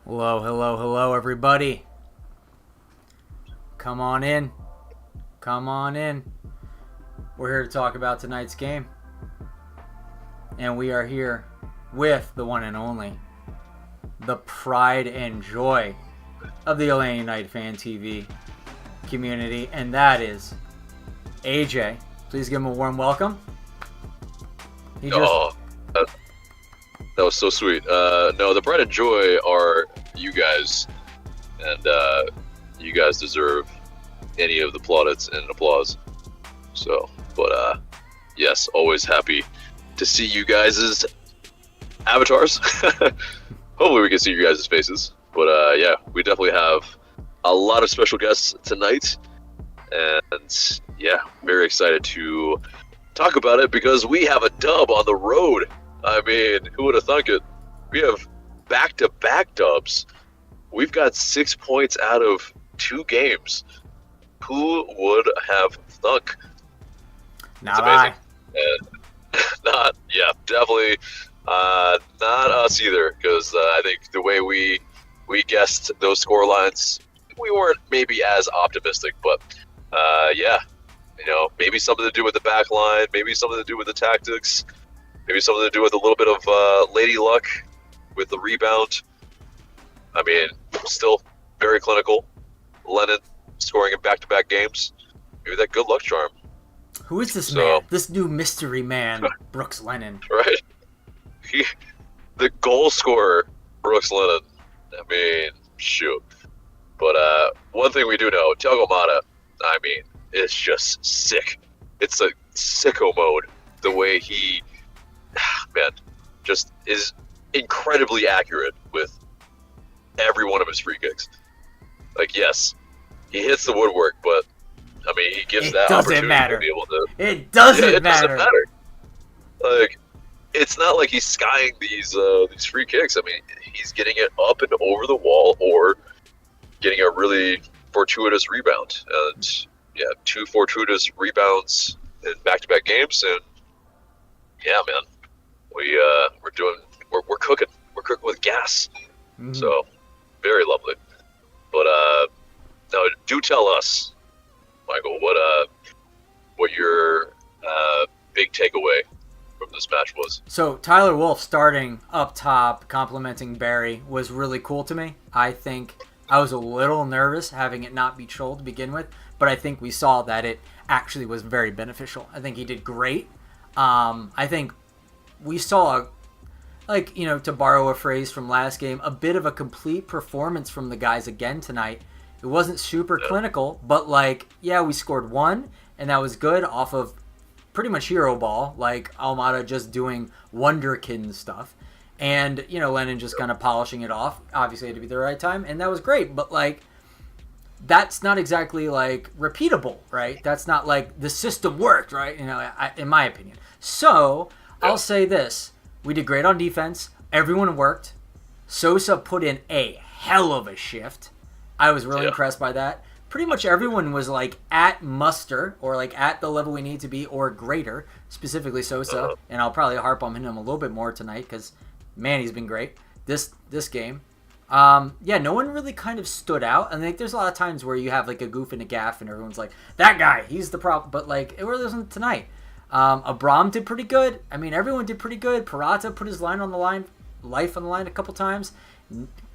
Hello, hello, hello, everybody. Come on in. Come on in. We're here to talk about tonight's game. And we are here with the one and only, the pride and joy of the Atlanta United Fan TV community, and that is AJ. Please give him a warm welcome. That was so sweet. No, the pride and joy are you guys, and you guys deserve any of the plaudits and applause. So, but yes, always happy to see you guys' avatars. Hopefully we can see you guys' faces. But yeah, we definitely have a lot of special guests tonight, and yeah, very excited to talk about it because we have a dub on the road. I mean, who would have thunk it? We have back-to-back dubs. We've got 6 points out of 2 games. Who would have thunk? Not I. Definitely not us either, because I think the way we guessed those score lines, we weren't maybe as optimistic, but yeah, you know, maybe something to do with the back line, maybe something to do with the tactics, maybe something to do with a little bit of lady luck with the rebound. I mean, still very clinical. Lennon scoring in back-to-back games. Maybe that good luck charm. Who is this man? This new mystery man, Brooks Lennon. Right? The goal scorer, Brooks Lennon. I mean, shoot. But one thing we do know, Thiago Mata, I mean, is just sick. It's a sicko mode. The way he, man, just is incredibly accurate with every one of his free kicks. Like, yes, he hits the woodwork, but I mean, he gives that opportunity to be able to. It doesn't matter. Like, it's not like he's skying these free kicks. I mean, he's getting it up and over the wall or getting a really fortuitous rebound. And yeah, 2 fortuitous rebounds in back-to-back games, and yeah, man, we're cooking. We're cooking with gas. Mm-hmm. So very lovely. But now, do tell us, Michael, what your big takeaway from this match was. So Tyler Wolff starting up top, complimenting Barry, was really cool to me. I think I was a little nervous having it not be Troll to begin with, but I think we saw that it actually was very beneficial. I think he did great. I think we saw, like, you know, to borrow a phrase from last game, a bit of a complete performance from the guys again tonight. It wasn't super clinical, but, like, yeah, we scored 1, and that was good off of pretty much hero ball, like Almada just doing wonderkin stuff. And, you know, Lennon just kind of polishing it off. Obviously, it had to be the right time, and that was great. But, like, that's not exactly, like, repeatable, right? That's not, like, the system worked, right? You know, in my opinion. So, I'll say this. We did great on defense. Everyone worked. Sosa put in a hell of a shift. I was really impressed by that. Pretty much everyone was, like, at muster or, like, at the level we need to be or greater, specifically Sosa. And I'll probably harp on him a little bit more tonight because, man, he's been great this game. Yeah, no one really kind of stood out. And, like, there's a lot of times where you have, like, a goof and a gaff and everyone's like, that guy, he's the problem. But, like, it really wasn't tonight. Abram did pretty good. I mean, everyone did pretty good. Parata put his life on the line a couple times.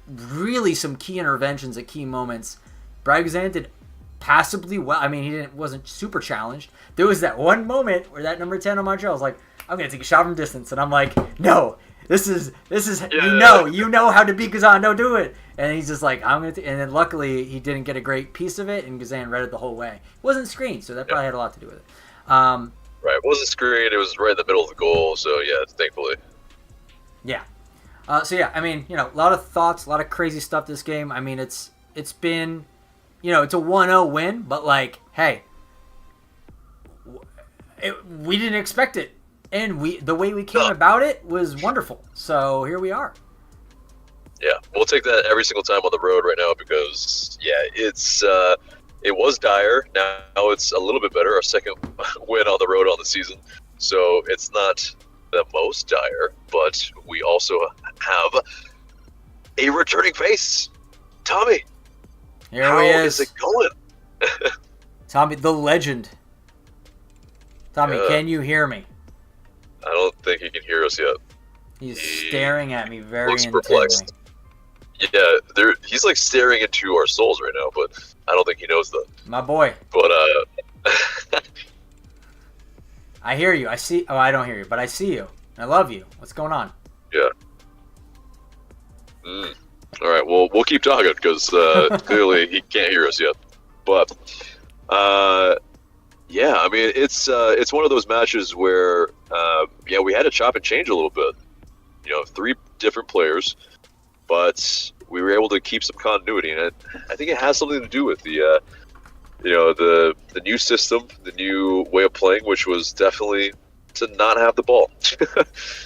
Really some key interventions at key moments. Braguzan did passably well. I mean, he wasn't super challenged. There was that one moment where that number 10 on Montreal was like, I'm going to take a shot from distance. And I'm like, no, this is you know how to beat Gazan. Don't do it. And he's just like, I'm going to. And then luckily he didn't get a great piece of it, and Gazan read it the whole way. It wasn't screened, so that probably had a lot to do with it. Right, it wasn't screened. It was right in the middle of the goal. So yeah, thankfully. Yeah. So yeah, I mean, you know, a lot of thoughts, a lot of crazy stuff this game. I mean, it's been, you know, it's a 1-0 win, but, like, hey, we didn't expect it, and the way we came about it was wonderful. So here we are. Yeah, we'll take that every single time on the road right now because yeah, it was dire. Now it's a little bit better. Our second win on the road on the season, so it's not the most dire, but we also have a returning face. Tommy, Here how he is it going? Tommy, the legend. Tommy, Yeah. can you hear me? I don't think he can hear us yet. He's He staring at me very looks intently. perplexed. Yeah, he's like staring into our souls right now, but I don't think he knows that. My boy. But I hear you. I see. Oh, I don't hear you, but I see you. I love you. What's going on? yeah. All right. Well, we'll keep talking because clearly he can't hear us yet. But yeah, I mean it's one of those matches where we had to chop and change a little bit. 3 different players, but we were able to keep some continuity, and I think it has something to do with the the new system, the new way of playing, which was definitely to not have the ball.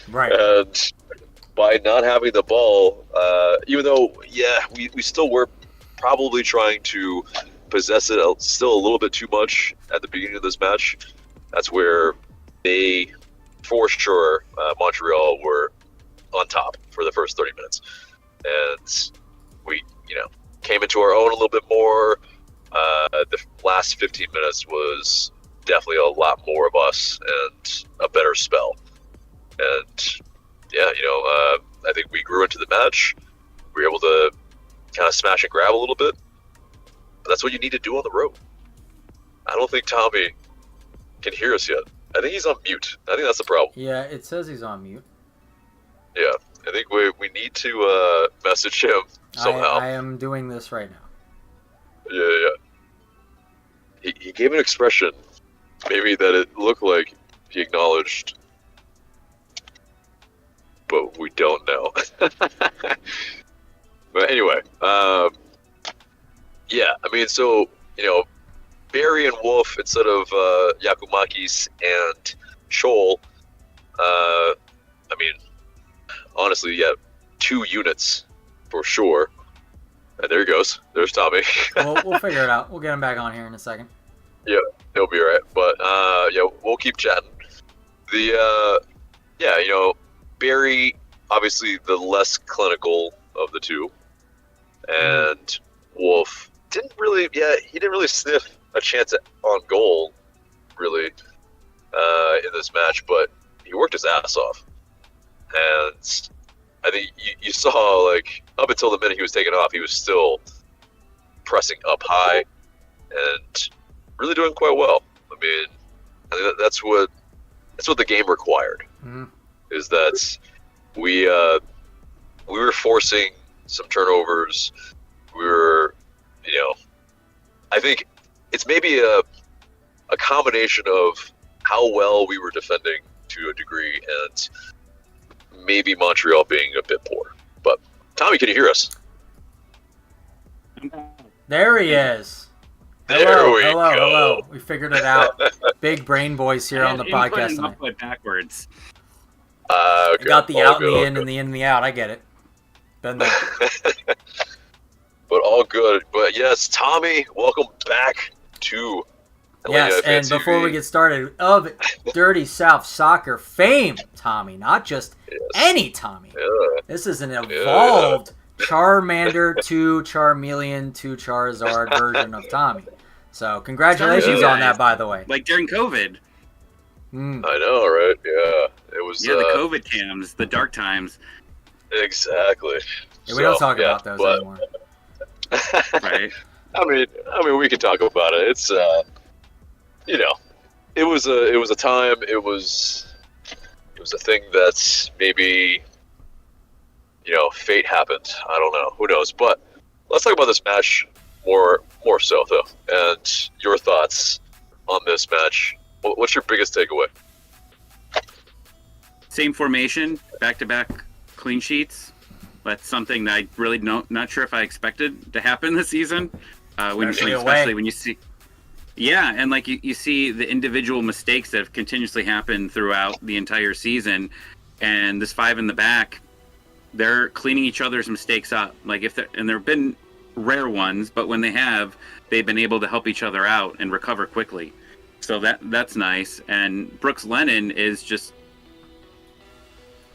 Right. And by not having the ball, even though we still were probably trying to possess it still a little bit too much at the beginning of this match, that's where they, for sure, Montreal were on top for the first 30 minutes. And we, came into our own a little bit more. The last 15 minutes was definitely a lot more of us and a better spell. And I think we grew into the match. We were able to kind of smash and grab a little bit. But that's what you need to do on the road. I don't think Tommy can hear us yet. I think he's on mute. I think that's the problem. Yeah, it says he's on mute. Yeah, I think we need to message him somehow. I am doing this right now. Yeah. He gave an expression, maybe that it looked like he acknowledged, but we don't know. But anyway, so Barry and Wolf instead of Yakumakis and Chol. Honestly, 2 units for sure. And there he goes. There's Tommy. We'll figure it out. We'll get him back on here in a second. Yeah, he'll be all right. But we'll keep chatting. Barry, obviously the less clinical of the 2, and Wolf didn't really sniff a chance on goal, really, in this match. But he worked his ass off, and I think you saw, like, up until the minute he was taken off, he was still pressing up high and really doing quite well. I mean, I think that's what the game required. Mm-hmm. Is that we were forcing some turnovers. We were, I think it's maybe a combination of how well we were defending to a degree and maybe Montreal being a bit poor. But Tommy, can you hear us? There he is. Hello. We figured it out. Big brain boys here on the podcast tonight. Backwards. Okay. I got the all out good, and the all in good. and the in and the out. I get it. Been there. But all good. But yes, Tommy, welcome back to Yes, and before we get started, of Dirty South Soccer fame, Tommy, not just any Tommy. Yeah. This is an evolved Charmander to Charmeleon to Charizard version of Tommy. So congratulations on that, by the way. Like during COVID. I know, right? Yeah. It was the COVID cams, the dark times. Exactly. Yeah, we don't talk about those anymore. Right. I mean, we can talk about it. It's it was a time. It was a thing that's maybe fate happened. I don't know. Who knows? But let's talk about this match more so though, and your thoughts on this match. What's your biggest takeaway? Same formation, back-to-back clean sheets. That's something that I really not sure if I expected to happen this season. Especially when you see, and like you see the individual mistakes that have continuously happened throughout the entire season, and this 5 in the back, they're cleaning each other's mistakes up. Like and there have been rare ones, but when they have, they've been able to help each other out and recover quickly. So that's nice. And Brooks Lennon is just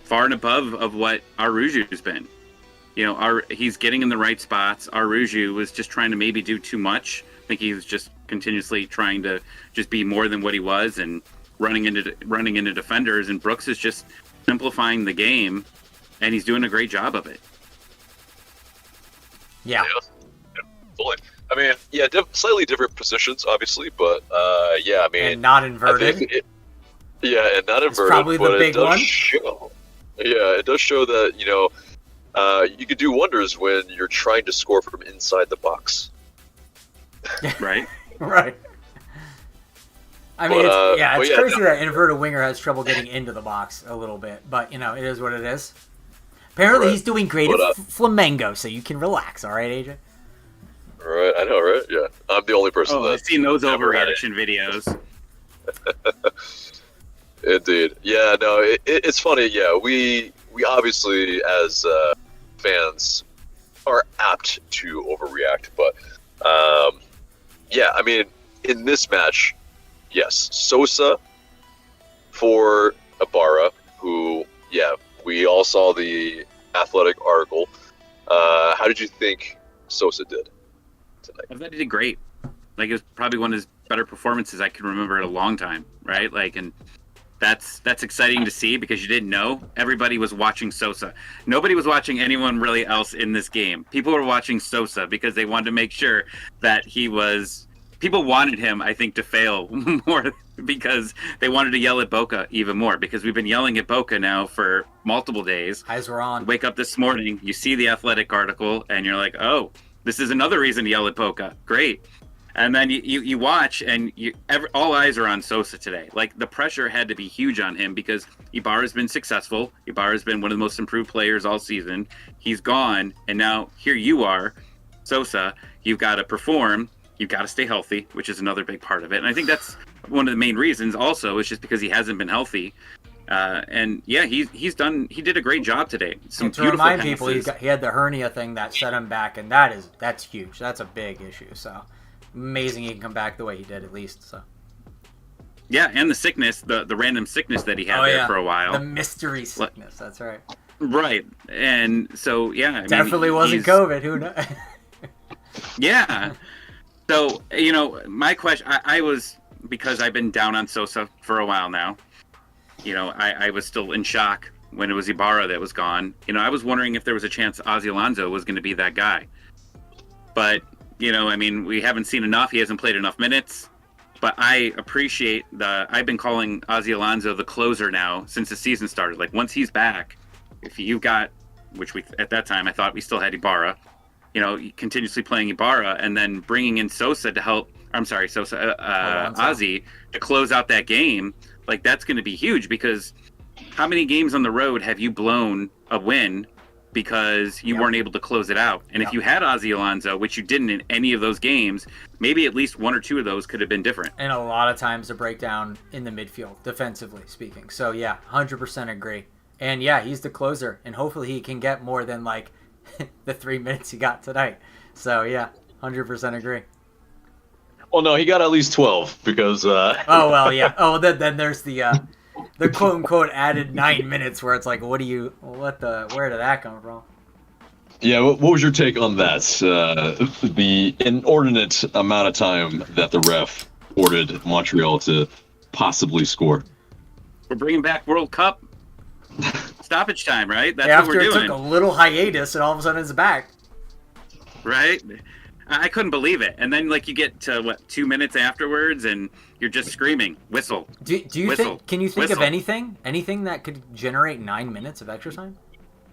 far and above of what Aruju's been. he's getting in the right spots. Aruju was just trying to maybe do too much. I think he was just continuously trying to just be more than what he was and running into defenders. And Brooks is just simplifying the game, and he's doing a great job of it. Yeah. Fully. I mean, slightly different positions, obviously, but I mean, and not inverted. And not inverted. It's probably the big one. It does show that you can do wonders when you're trying to score from inside the box. Right. Right. I mean, it's crazy that inverted winger has trouble getting into the box a little bit, but it is what it is. Apparently, he's doing great at Flamengo, so you can relax. All right, AJ. Right, I know, right? Yeah, I'm the only person I've seen those overreaction videos. Indeed. Yeah, no, it's funny. Yeah, we obviously as fans are apt to overreact, but I mean, in this match, yes, Sosa for Ibarra, who, we all saw the Athletic article. How did you think Sosa did tonight? I thought he did great. Like, it was probably one of his better performances I can remember in a long time, right? Like, and that's exciting to see because you didn't know. Everybody was watching Sosa. Nobody was watching anyone really else in this game. People were watching Sosa because they wanted to make sure that people wanted him, I think, to fail more because they wanted to yell at Boca even more because we've been yelling at Boca now for multiple days. Eyes were on. Wake up this morning, you see the Athletic article, and you're like, oh, this is another reason to yell at Boca. Great. And then you watch, and all eyes are on Sosa today. Like, the pressure had to be huge on him because Ibarra's been successful. Ibarra's been one of the most improved players all season. He's gone, and now here you are, Sosa. You've got to perform. You've got to stay healthy, which is another big part of it. And I think that's one of the main reasons also is just because he hasn't been healthy. He did a great job today. And to remind people, he had the hernia thing that set him back, and that's huge. That's a big issue. So amazing he can come back the way he did, at least. So yeah, and the sickness, the random sickness that he had for a while. The mystery sickness. That's right. Right, and so definitely wasn't COVID. Who knows? Yeah. So, my question, I was, because I've been down on Sosa for a while now, I was still in shock when it was Ibarra that was gone. I was wondering if there was a chance Ozzy Alonso was going to be that guy. But, we haven't seen enough. He hasn't played enough minutes. But I appreciate I've been calling Ozzy Alonso the closer now since the season started. Like, once he's back, if you've got, which at that time I thought we still had Ibarra, continuously playing Ibarra and then bringing in Sosa to help. I'm sorry, Ozzy to close out that game. Like, that's going to be huge because how many games on the road have you blown a win because you weren't able to close it out? And if you had Ozzy Alonso, which you didn't in any of those games, maybe at least one or two of those could have been different. And a lot of times the breakdown in the midfield, defensively speaking. So 100% agree. And he's the closer, and hopefully he can get more than like the 3 minutes he got tonight. So 100% agree. Well, no, he got at least 12 because. Then there's the quote unquote added 9 minutes where it's like, where did that come from? Yeah, what was your take on that? The inordinate amount of time that the ref ordered Montreal to possibly score. We're bringing back World Cup stoppage time, right? That's After what we're doing. After it took a little hiatus, and all of a sudden it's back. Right? I couldn't believe it. And then, you get to, 2 minutes afterwards, and you're just screaming, whistle. Do you think? Can you think of anything that could generate 9 minutes of extra time?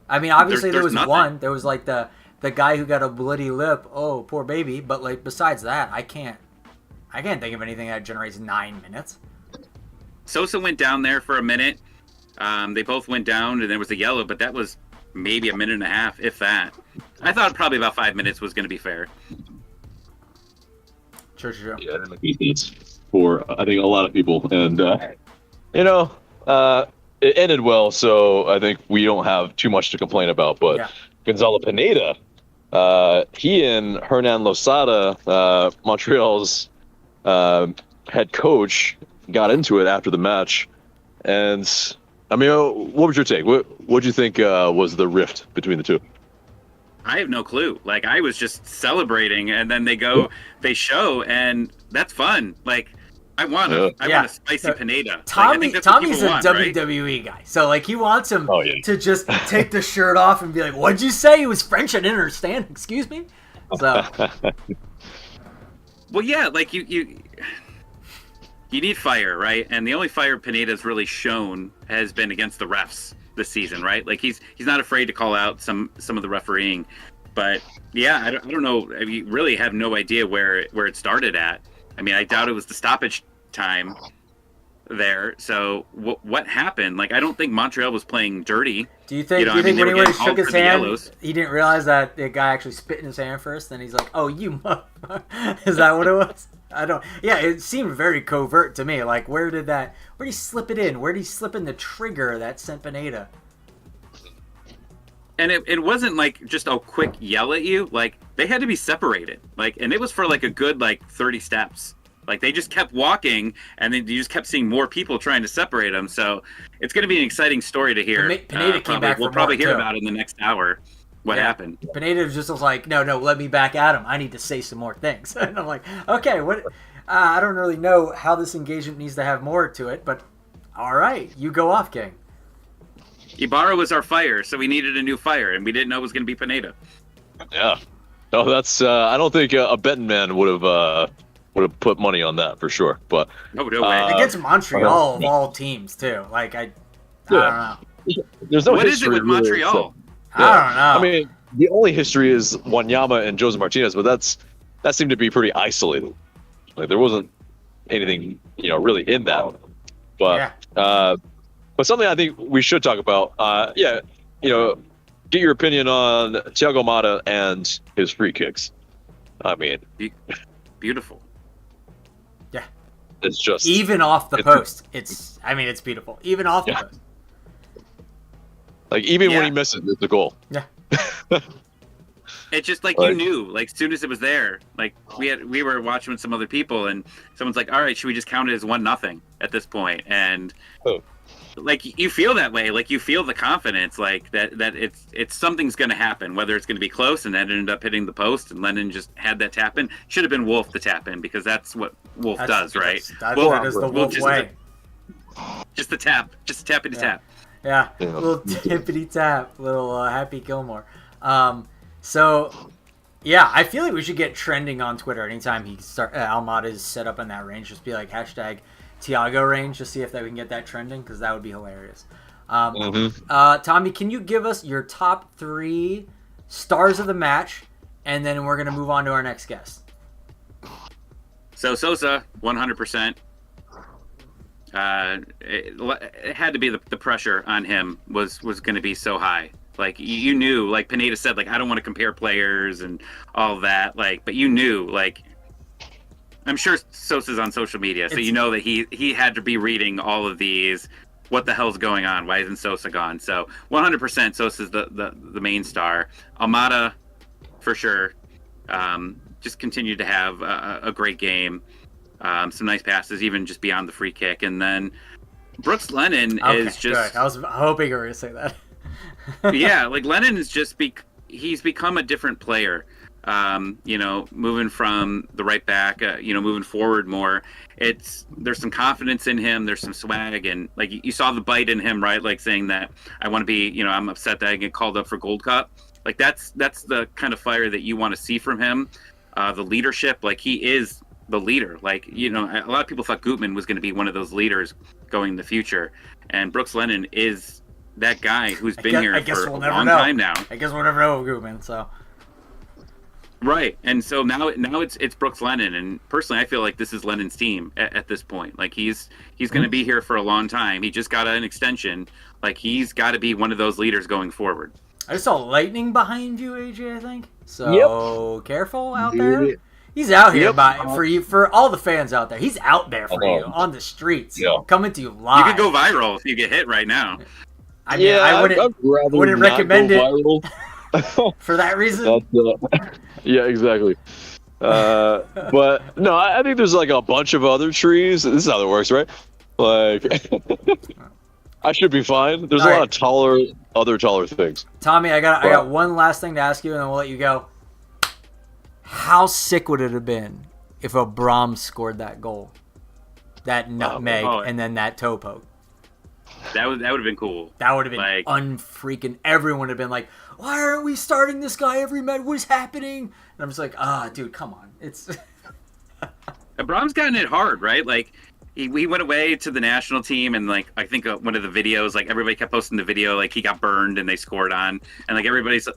I mean, obviously there was nothing. One. There was the guy who got a bloody lip. Oh, poor baby. But besides that, I can't think of anything that generates 9 minutes. Sosa went down there for a minute. They both went down, and there was a yellow, but that was maybe a minute and a half, if that. I thought probably about 5 minutes was going to be fair. Sure. Yeah, that makes sense for, I think, a lot of people. And, it ended well, so I think we don't have too much to complain about. But Gonzalo Pineda, he and Hernan Losada, Montreal's head coach, got into it after the match. And, I mean, what was your take? What did you think was the rift between the two? I have no clue. Like, I was just celebrating, and then they show, and that's fun. Like, I want a spicy Pineda. Tommy's a want, WWE guy, so like he wants him Oh, yeah. to just take the shirt off and be like, "What'd you say? It was French. I didn't understand. Excuse me." So, well, yeah, like you need fire, right? And the only fire Pineda's really shown has been against the refs this season, right? Like he's not afraid to call out some of the refereeing, but yeah, I don't know. I mean, really have no idea where it started at. I mean, I doubt it was the stoppage time there. So what happened? Like, I don't think Montreal was playing dirty. do you think when he went and shook his hand, he didn't realize that the guy actually spit in his hand first? Then he's like, "Oh, you motherfucker." Is that what it was? I don't. Yeah, it seemed very covert to me. Like, where did he slip it in? Where did he slip in the trigger that sent Pineda? And it wasn't like just a quick yell at you. Like, they had to be separated. Like, and it was for like a good 30 steps. Like, they just kept walking, and then you just kept seeing more people trying to separate them. So it's going to be an exciting story to hear. Pineda came back. We'll probably hear about it in the next hour. What happened? Pineda just was like, no, let me back at him. I need to say some more things. And I'm like, okay, what? I don't really know how this engagement needs to have more to it, but all right, you go off, King. Ibarra was our fire, so we needed a new fire, and we didn't know it was going to be Pineda. Yeah. No, that's. I don't think a betting man would have put money on that for sure. But no way. Against Montreal of all teams too. Like I don't know. There's no what history. Is it with really, Montreal? so, I don't know. I mean, the only history is Wanyama and Jose Martinez, but that seemed to be pretty isolated. Like there wasn't anything, really in that. But but something I think we should talk about. Get your opinion on Thiago Motta and his free kicks. I mean, beautiful. Yeah, it's just even off the post. It's beautiful. Even off the post. Like even when he misses, it's a goal. Yeah. It's just like you knew, like as soon as it was there, like we were watching with some other people, and someone's like, "All right, should we just count it as 1-0 at this point?" And like you feel that way, like you feel the confidence, like that it's something's going to happen, whether it's going to be close, and that ended up hitting the post, and Lennon just had that tap in. Should have been Wolf to tap in because that's what Wolf does, right? That is the Wolf way. Just the tap, just tappity tap. Yeah, little tippity tap, little Happy Gilmore. So, yeah, I feel like we should get trending on Twitter anytime Almada is set up in that range. Just be like hashtag Tiago range, just see if we can get that trending, because that would be hilarious. Tommy, can you give us your top 3 stars of the match, and then we're going to move on to our next guest. So Sosa, 100%. It had to be the pressure on him was going to be so high. Like you knew, like Pineda said, like I don't want to compare players and all that. Like, but you knew, like I'm sure Sosa's on social media, so you know that he had to be reading all of these. What the hell's going on? Why isn't Sosa gone? So 100% Sosa's the main star. Almada, for sure. Just continued to have a great game. Some nice passes, even just beyond the free kick. And then Brooks Lennon is just... Good. I was hoping you were going to say that. Yeah, like Lennon is just... he's become a different player. Moving from the right back, moving forward more. There's some confidence in him. There's some swag. And like you saw the bite in him, right? Like saying that I want to be, I'm upset that I get called up for Gold Cup. Like that's the kind of fire that you want to see from him. The leadership, like he is the leader. Like, a lot of people thought Gutman was going to be one of those leaders going in the future. And Brooks Lennon is that guy who's been here for a long time now. I guess we'll never know Gutman, so. Right. And so now it's Brooks Lennon. And personally, I feel like this is Lennon's team at this point. Like he's going to be here for a long time. He just got an extension. Like he's got to be one of those leaders going forward. I just saw lightning behind you, AJ, I think. So careful out there. He's out here for all the fans out there. He's out there for you on the streets, coming to you live. You could go viral if you get hit right now. I mean, I wouldn't recommend it for that reason. Yeah, exactly. But no, I think there's like a bunch of other trees. This is how it works, right? Like, I should be fine. There's All a right. lot of other taller things. Tommy, I got one last thing to ask you, and then we'll let you go. How sick would it have been if a Brahms scored that goal, that nutmeg, and then that toe poke? That would have been cool. That would have been like, unfreaking. Everyone would have been like, "Why aren't we starting this guy every match? What is happening?" And I'm just like, dude, come on, it's. Brahms gotten it hard, right? Like he went away to the national team, and like I think one of the videos, like everybody kept posting the video, like he got burned and they scored on, and like everybody's,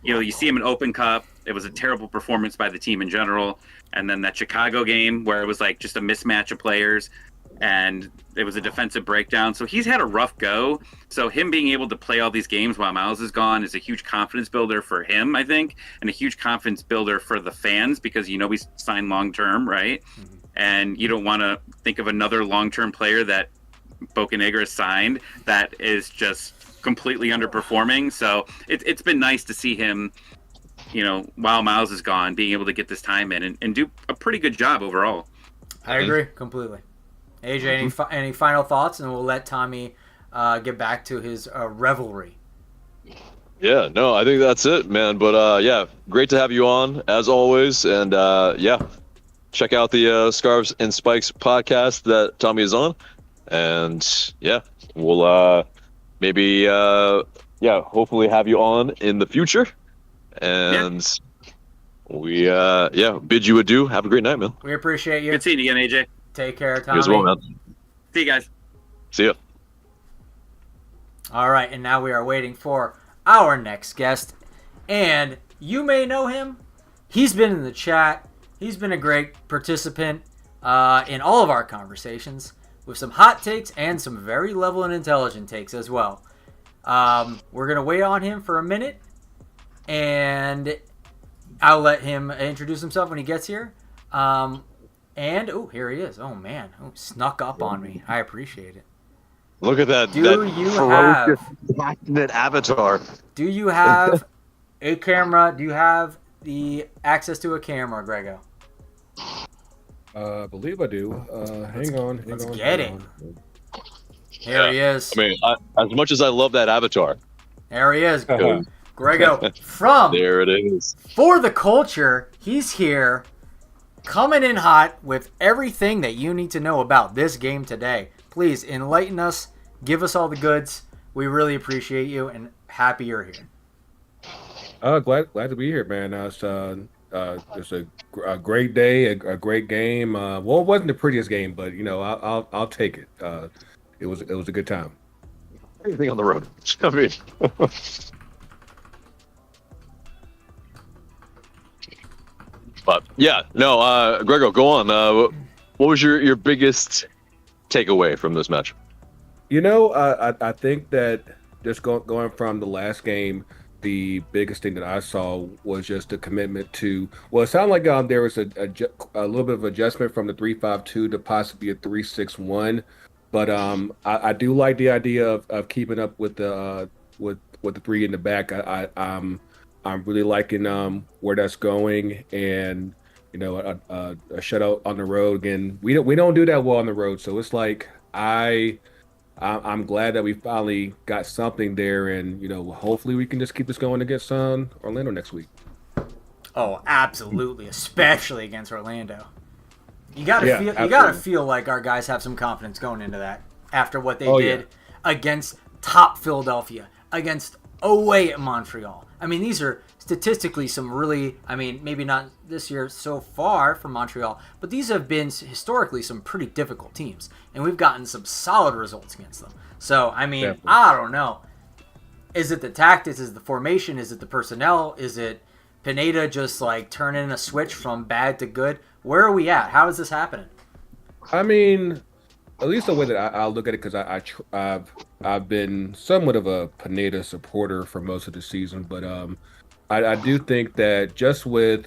you see him in Open Cup. It was a terrible performance by the team in general, and then that Chicago game where it was like just a mismatch of players, and it was a defensive breakdown. So he's had a rough go. So him being able to play all these games while Miles is gone is a huge confidence builder for him, I think, and a huge confidence builder for the fans because we signed long term, right? Mm-hmm. And you don't want to think of another long-term player that Bocanegra signed that is just completely underperforming. So it's been nice to see him, while Miles is gone, being able to get this time in and do a pretty good job overall. I agree completely. AJ, any final thoughts? And we'll let Tommy get back to his revelry. Yeah, no, I think that's it, man. But yeah, great to have you on as always. And yeah. Check out the Scarves and Spikes podcast that Tommy is on. And yeah, we'll maybe, hopefully have you on in the future. And we, bid you adieu. Have a great night, man. We appreciate you. Good seeing you again, AJ. Take care, Tommy. You as well, man. See you guys. See ya. All right, and now we are waiting for our next guest. And you may know him. He's been in the chat. He's been a great participant in all of our conversations with some hot takes and some very level and intelligent takes as well. We're going to wait on him for a minute, and I'll let him introduce himself when he gets here. Here he is. Oh, man. Snuck up on me. I appreciate it. Look at that. Do you have passionate avatar? Do you have a camera? Do you have the access to a camera, Grego? I believe I do. Hang on. Let's get it. Here he is. I mean, as much as I love that avatar. There he is. Grego from There it is. For the Culture. He's here, coming in hot with everything that you need to know about this game today. Please enlighten us. Give us all the goods. We really appreciate you and happy you're here. Glad to be here, man. It's a great day, a great game. Well, it wasn't the prettiest game, but I'll take it. It was a good time. Anything on the road? I mean, but yeah, no. Grego, go on. What was your biggest takeaway from this match? I think that just going from the last game, the biggest thing that I saw was just the commitment to. Well, it sounded like there was a little bit of adjustment from the 3-5-2 to possibly a 3-6-1, but I do like the idea of keeping up with the three in the back. I'm really liking where that's going, and a shutout on the road again. We don't do that well on the road, so it's like I'm glad that we finally got something there, and hopefully we can just keep this going against Orlando next week. Oh, absolutely, especially against Orlando. You gotta feel like our guys have some confidence going into that after what they did against top Philadelphia, against away at Montreal. I mean, these are statistically some really, maybe not this year so far from Montreal, but these have been historically some pretty difficult teams, and we've gotten some solid results against them. So, definitely. I don't know. Is it the tactics? Is it the formation? Is it the personnel? Is it Pineda just like turning a switch from bad to good? Where are we at? How is this happening? I mean, at least the way that I look at it, because I've been somewhat of a Pineda supporter for most of the season, but I do think that just with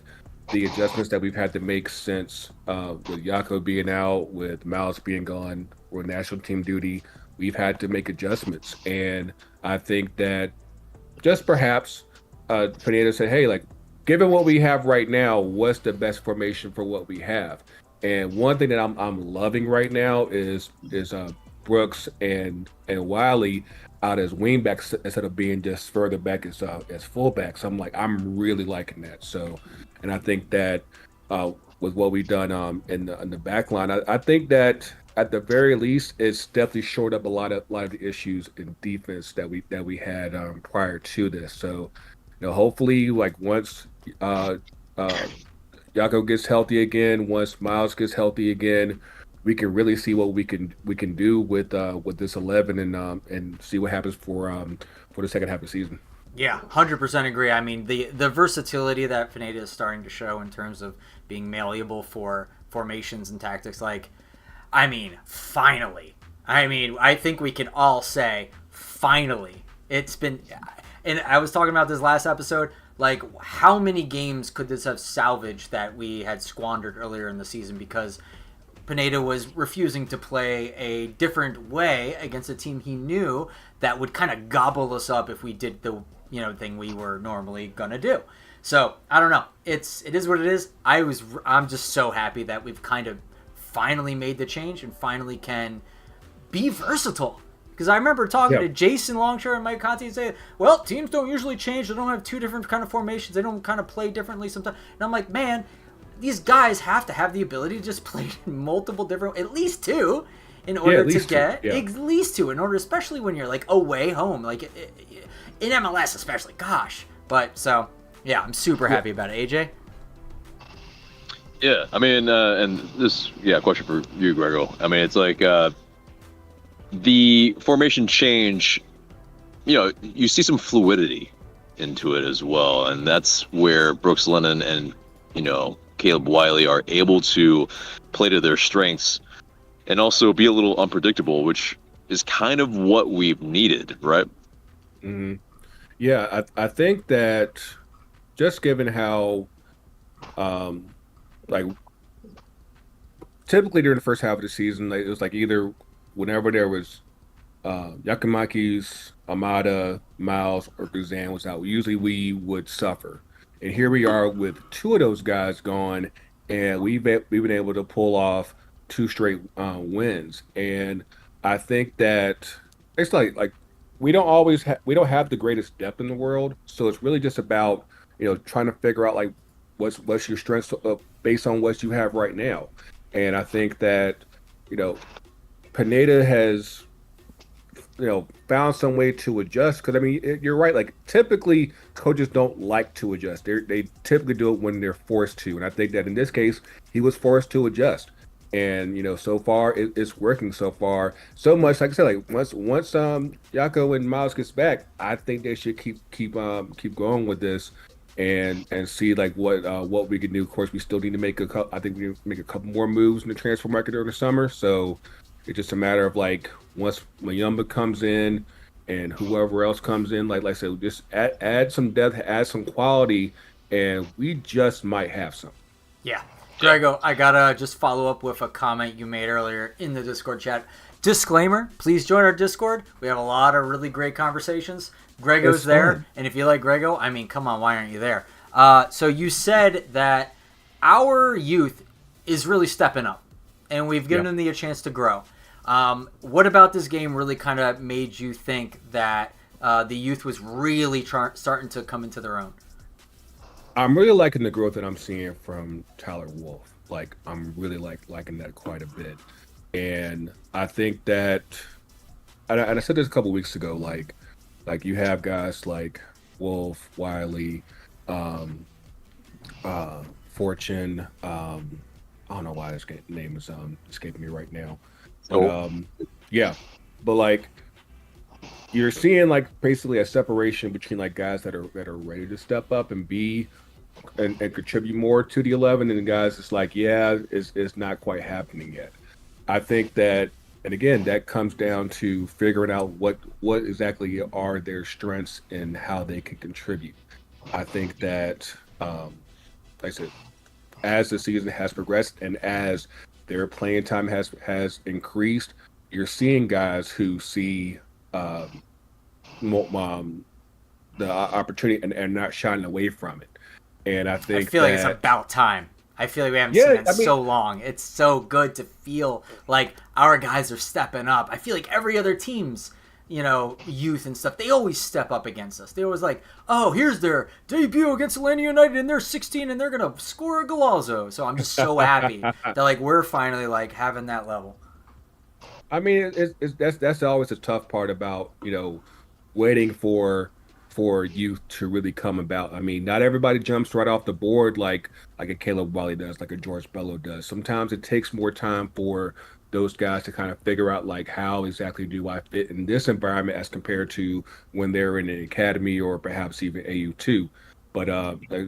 the adjustments that we've had to make since with Jaco being out, with Miles being gone, with national team duty, we've had to make adjustments. And I think that just perhaps Pineda said, hey, like, given what we have right now, what's the best formation for what we have? And one thing that I'm loving right now is Brooks and Wiley out as wingbacks instead of being just further back as fullbacks. I'm really liking that. So, and I think that with what we've done in the back line, I think that at the very least it's definitely shored up a lot of the issues in defense that we had prior to this. So, hopefully, like once uh, Yako gets healthy again, once Miles gets healthy again, we can really see what we can do with this 11 and see what happens for the second half of the season. Yeah, 100% agree. I mean, the versatility that Pineda is starting to show in terms of being malleable for formations and tactics, like, I mean, finally. I mean, I think we can all say, finally. It's been, and I was talking about this last episode, like, how many games could this have salvaged that we had squandered earlier in the season because Pineda was refusing to play a different way against a team he knew that would kind of gobble us up if we did the thing we were normally gonna do. So I don't know. It is what it is. I'm just so happy that we've kind of finally made the change and finally can be versatile. Because I remember talking to Jason Longshore and Mike Conti and saying, well, teams don't usually change. They don't have two different kind of formations. They don't kind of play differently sometimes. And I'm like, man, these guys have to have the ability to just play multiple different, at least two, in order to get at least two, in order, especially when you're like away home, like in MLS especially. Gosh, but so yeah, I'm super happy about it. AJ. Yeah, I mean, and this, question for you, Grego. I mean, it's like the formation change. You see some fluidity into it as well, and that's where Brooks Lennon and Caleb Wiley are able to play to their strengths and also be a little unpredictable, which is kind of what we've needed, right? Mm-hmm. Yeah, I think that just given how, like, typically during the first half of the season, it was like either whenever there was Yakimakis, Amada, Miles, or Guzan was out, usually we would suffer. And here we are with two of those guys gone, and we've been able to pull off two straight wins. And I think that it's like we don't have the greatest depth in the world, so it's really just about trying to figure out like what's your strengths based on what you have right now. And I think that Pineda has found some way to adjust, because I mean you're right, like typically coaches don't like to adjust. They typically do it when they're forced to, and I think that in this case he was forced to adjust, and so far it's working so far. So much, like I said, like once Yako and Miles gets back, I think they should keep going with this and see like what we can do. Of course, we still need to make I think we need to make a couple more moves in the transfer market during the summer, so it's just a matter of like once Mayumba comes in and whoever else comes in, like I said, just add some depth, add some quality, and we just might have some. Yeah. Grego, I gotta just follow up with a comment you made earlier in the Discord chat. Disclaimer, please join our Discord. We have a lot of really great conversations. Grego's there, and if you like Grego, I mean, come on, why aren't you there? So you said that our youth is really stepping up, and we've given them a chance to grow. What about this game really kind of made you think that the youth was really starting to come into their own? I'm really liking the growth that I'm seeing from Tyler Wolf. Like, I'm really liking that quite a bit. And I think that, and I said this a couple weeks ago, like you have guys like Wolf, Wiley, Fortune. I don't know why this name is escaping me right now. But, but like you're seeing like basically a separation between like guys that are ready to step up and be and contribute more to the 11, and the guys it's like it's not quite happening yet. I think that, and again, that comes down to figuring out what exactly are their strengths and how they can contribute. I think that, like I said, as the season has progressed and as their playing time has increased, you're seeing guys who see the opportunity and not shying away from it. And I feel like it's about time I feel like we haven't seen that in so long. It's so good to feel like our guys are stepping up. I feel like every other team's, youth and stuff, they always step up against us. They always like, oh, here's their debut against Atlanta United, and they're 16, and they're going to score a golazo. So I'm just so happy that, like, we're finally, like, having that level. I mean, that's always a tough part about, waiting for youth to really come about. I mean, not everybody jumps right off the board like a Caleb Wiley does, like a George Bello does. Sometimes it takes more time for those guys to kind of figure out like how exactly do I fit in this environment as compared to when they're in an academy or perhaps even AU2. But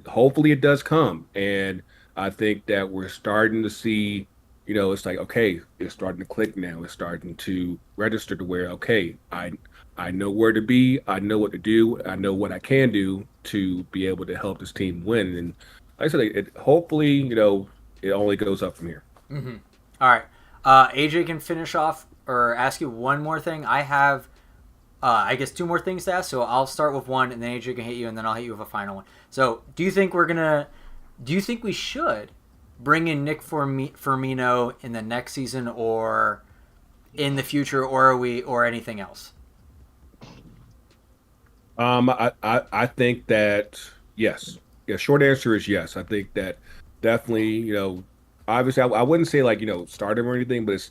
hopefully it does come. And I think that we're starting to see, it's like, okay, it's starting to click now. It's starting to register to where, okay, I know where to be. I know what to do. I know what I can do to be able to help this team win. And like I said, hopefully, it only goes up from here. Mm-hmm. All right. AJ can finish off or ask you one more thing. I have, I guess, 2 more things to ask. So I'll start with one, and then AJ can hit you, and then I'll hit you with a final one. So do you think we should bring in Nick Firmino in the next season or in the future, or anything else? I think that yes. Yeah, short answer is yes. I think that definitely, obviously I wouldn't say like, start him or anything, but it's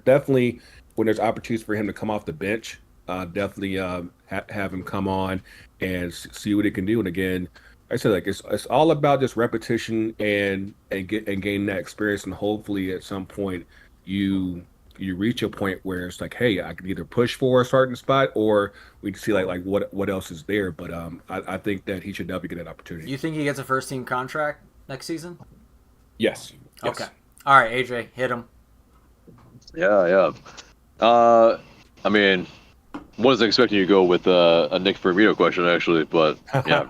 definitely when there's opportunities for him to come off the bench, definitely have him come on and see what he can do. And again, I said like it's all about just repetition and gain that experience, and hopefully at some point you reach a point where it's like, hey, I can either push for a certain spot or we can see like what else is there. But I think that he should definitely get that opportunity. You think he gets a first team contract next season? Yes. Okay. All right, AJ, hit him. Yeah. I mean, wasn't expecting you to go with a Nick Firmino question actually, but yeah,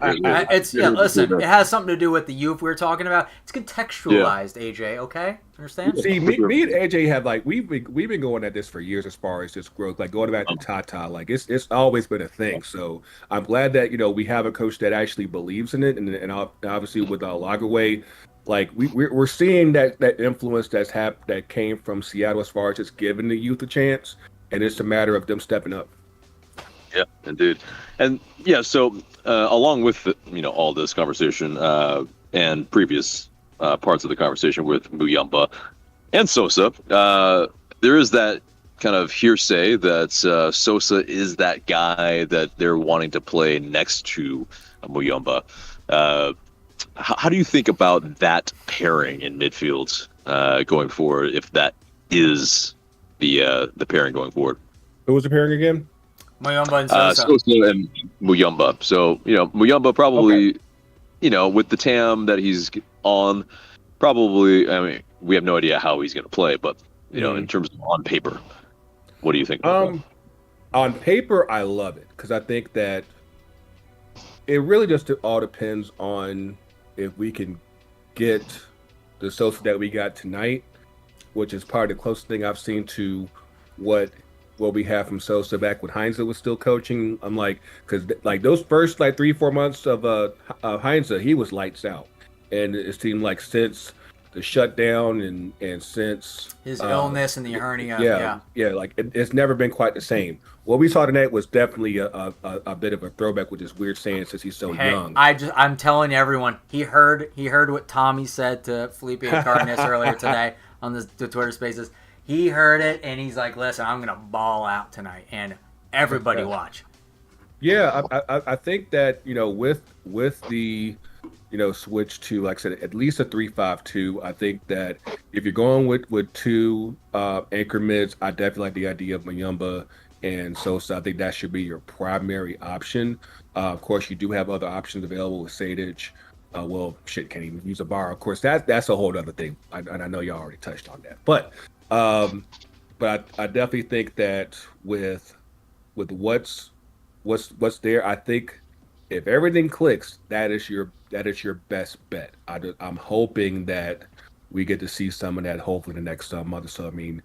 listen, it has something to do with the youth we were talking about. It's contextualized, AJ. Okay, understand? See, me and AJ have like we've been going at this for years as far as just growth, like going back to Tata. Like it's always been a thing. So I'm glad that we have a coach that actually believes in it, and obviously with Lagerwey, like we're seeing that influence that came from Seattle as far as just giving the youth a chance, and it's a matter of them stepping up. Yeah, indeed. And yeah, so along with all this conversation and previous parts of the conversation with Muyumba and Sosa, there is that kind of hearsay that Sosa is that guy that they're wanting to play next to Muyumba. How do you think about that pairing in midfield going forward, if that is the pairing going forward? Who was the pairing again? Muyumba and Sosa. Sosa and Muyumba. So, Muyumba probably, with the TAM that he's on, probably, I mean, we have no idea how he's going to play, but, in terms of on paper, what do you think? On paper, I love it because I think that it really just all depends on if we can get the Sosa that we got tonight, which is probably the closest thing I've seen to what we have from Sosa back when Heinze was still coaching. I'm like, because like those first like 3-4 months of Heinze, he was lights out, and it seemed like since the shutdown and since his illness and the hernia, like it's never been quite the same. What we saw tonight was definitely a bit of a throwback, which is weird saying since he's so young. I'm telling everyone, he heard what Tommy said to Felipe Cardenas earlier today on the Twitter Spaces. He heard it, and he's like, listen, I'm going to ball out tonight, and everybody watch. Yeah, I think that, with the, switch to, like I said, at least a 3-5-2, I think that if you're going with 2 anchor mids, I definitely like the idea of Muyumba and Sosa. I think that should be your primary option. Of course, you do have other options available with Sadic. Can't even use a bar. Of course, that's a whole other thing. And I know y'all already touched on that. But I definitely think that with what's there, I think if everything clicks, that is your best bet. I'm hoping that we get to see some of that hopefully the next month or so. I mean,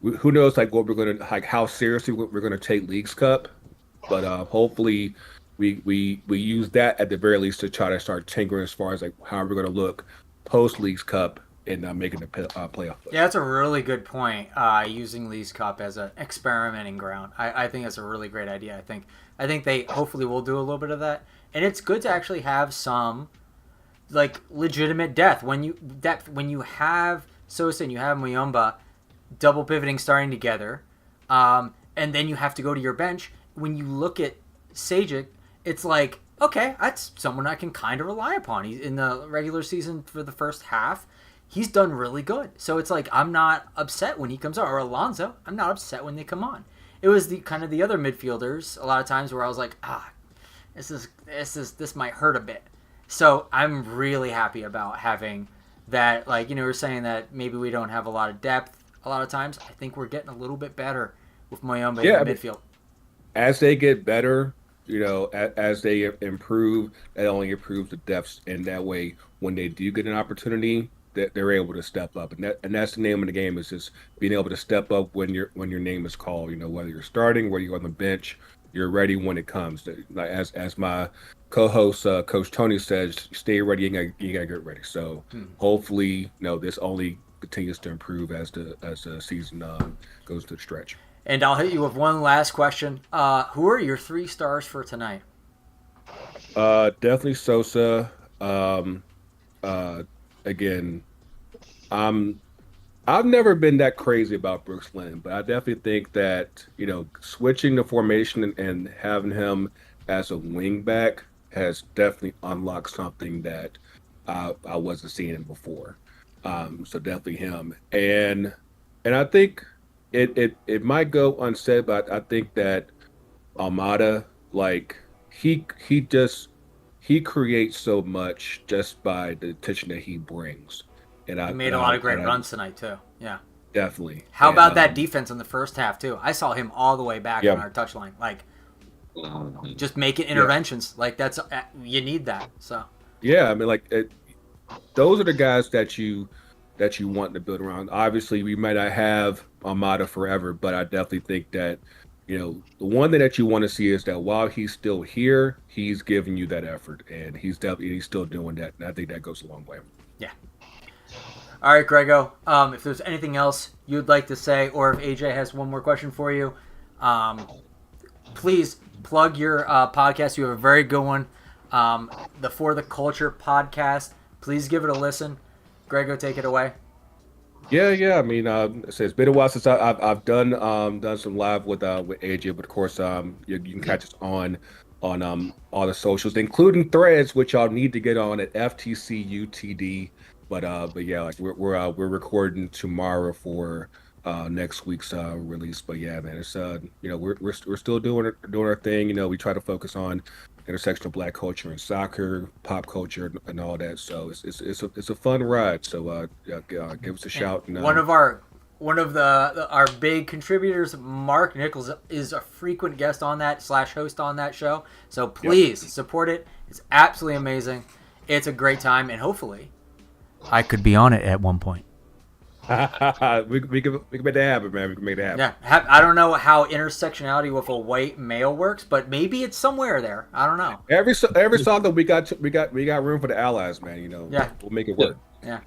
who knows like what we're gonna like how seriously we're gonna take Leagues Cup, but hopefully we use that at the very least to try to start tinkering as far as like how we're gonna look post Leagues Cup and making the playoff. Yeah, that's a really good point. Using Leagues Cup as an experimenting ground, I think that's a really great idea. I think they hopefully will do a little bit of that, and it's good to actually have some like legitimate depth when you have Sosa and you have Muyumba double pivoting starting together, and then you have to go to your bench. When you look at Sajic, it's like, okay, that's someone I can kind of rely upon. He's in the regular season for the first half. He's done really good. So it's like I'm not upset when he comes on. Or Alonso, I'm not upset when they come on. It was the kind of the other midfielders a lot of times where I was like, this might hurt a bit. So I'm really happy about having that. Like, you know, we're saying that maybe we don't have a lot of depth a lot of times. I think we're getting a little bit better with Muyumba in the midfield. As they get better, you know, as they improve, that only improves the depths. And that way, when they do get an opportunity, that they're able to step up, and that's the name of the game, is just being able to step up when your name is called. You know, whether you're starting, whether you're on the bench, you're ready when it comes. Like as my co-host Coach Tony says, stay ready. You gotta get ready. So hopefully, you know, this only continues to improve as the season goes to the stretch. And I'll hit you with one last question. Who are your 3 stars for tonight? Definitely Sosa. Again, I've never been that crazy about Brooks Lynn, but I definitely think that, you know, switching the formation and having him as a wing back has definitely unlocked something that I wasn't seeing him before. So definitely him, and I think it might go unsaid, but I think that Almada, like he creates so much just by the attention that he brings. And he made a lot of great runs tonight too. Yeah, definitely. How about that defense in the first half too? I saw him all the way back on our touchline, like just making interventions. Like that's you need that. So yeah, I mean, like those are the guys that you want to build around. Obviously, we might not have Almada forever, but I definitely think that, you know, the one thing that you want to see is that while he's still here, he's giving you that effort, and he's still doing that. And I think that goes a long way. Yeah. All right, Grego. If there's anything else you'd like to say, or if AJ has one more question for you, please plug your podcast. You have a very good one, the For the Culture podcast. Please give it a listen. Grego, take it away. Yeah. I mean, it's been a while since I've done some live with AJ, but of course, you can catch us on all the socials, including Threads, which y'all need to get on at FTC UTD. But yeah, like we're recording tomorrow for next week's release. But yeah, man, it's you know, we're still doing our thing. You know, we try to focus on intersectional Black culture and soccer, pop culture, and all that. So it's a fun ride. So give us a shout. And, one of our big contributors, Mark Nichols, is a frequent guest on that / host on that show. So please support it. It's absolutely amazing. It's a great time, and hopefully I could be on it at one point. we can make that happen, man. We can make that happen. Yeah, I don't know how intersectionality with a white male works, but maybe it's somewhere there. I don't know. Every song that we got room for the allies, man. You know, we'll make it work. Yeah.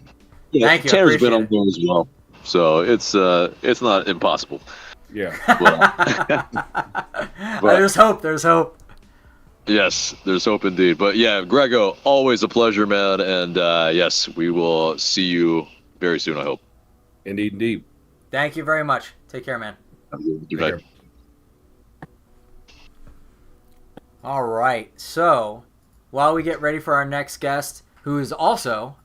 Thank you. Tanner's been on board as well, so it's not impossible. Yeah. But there's hope. There's hope. Yes, there's hope indeed. But yeah, Grego, always a pleasure, man. And yes, we will see you very soon, I hope. Indeed. Thank you very much. Take care, man. Good night. All right. So, while we get ready for our next guest, who is also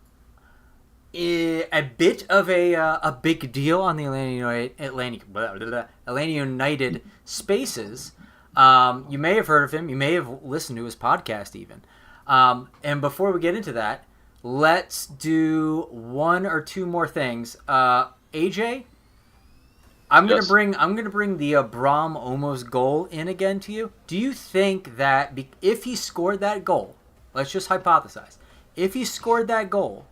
a bit of a big deal on the Atlanta United spaces, you may have heard of him. You may have listened to his podcast even. And before we get into that, let's do one or two more things. AJ, I'm gonna bring the Abram almost goal in again to you. Do you think that if he scored that goal, let's just hypothesize, if he scored that goal,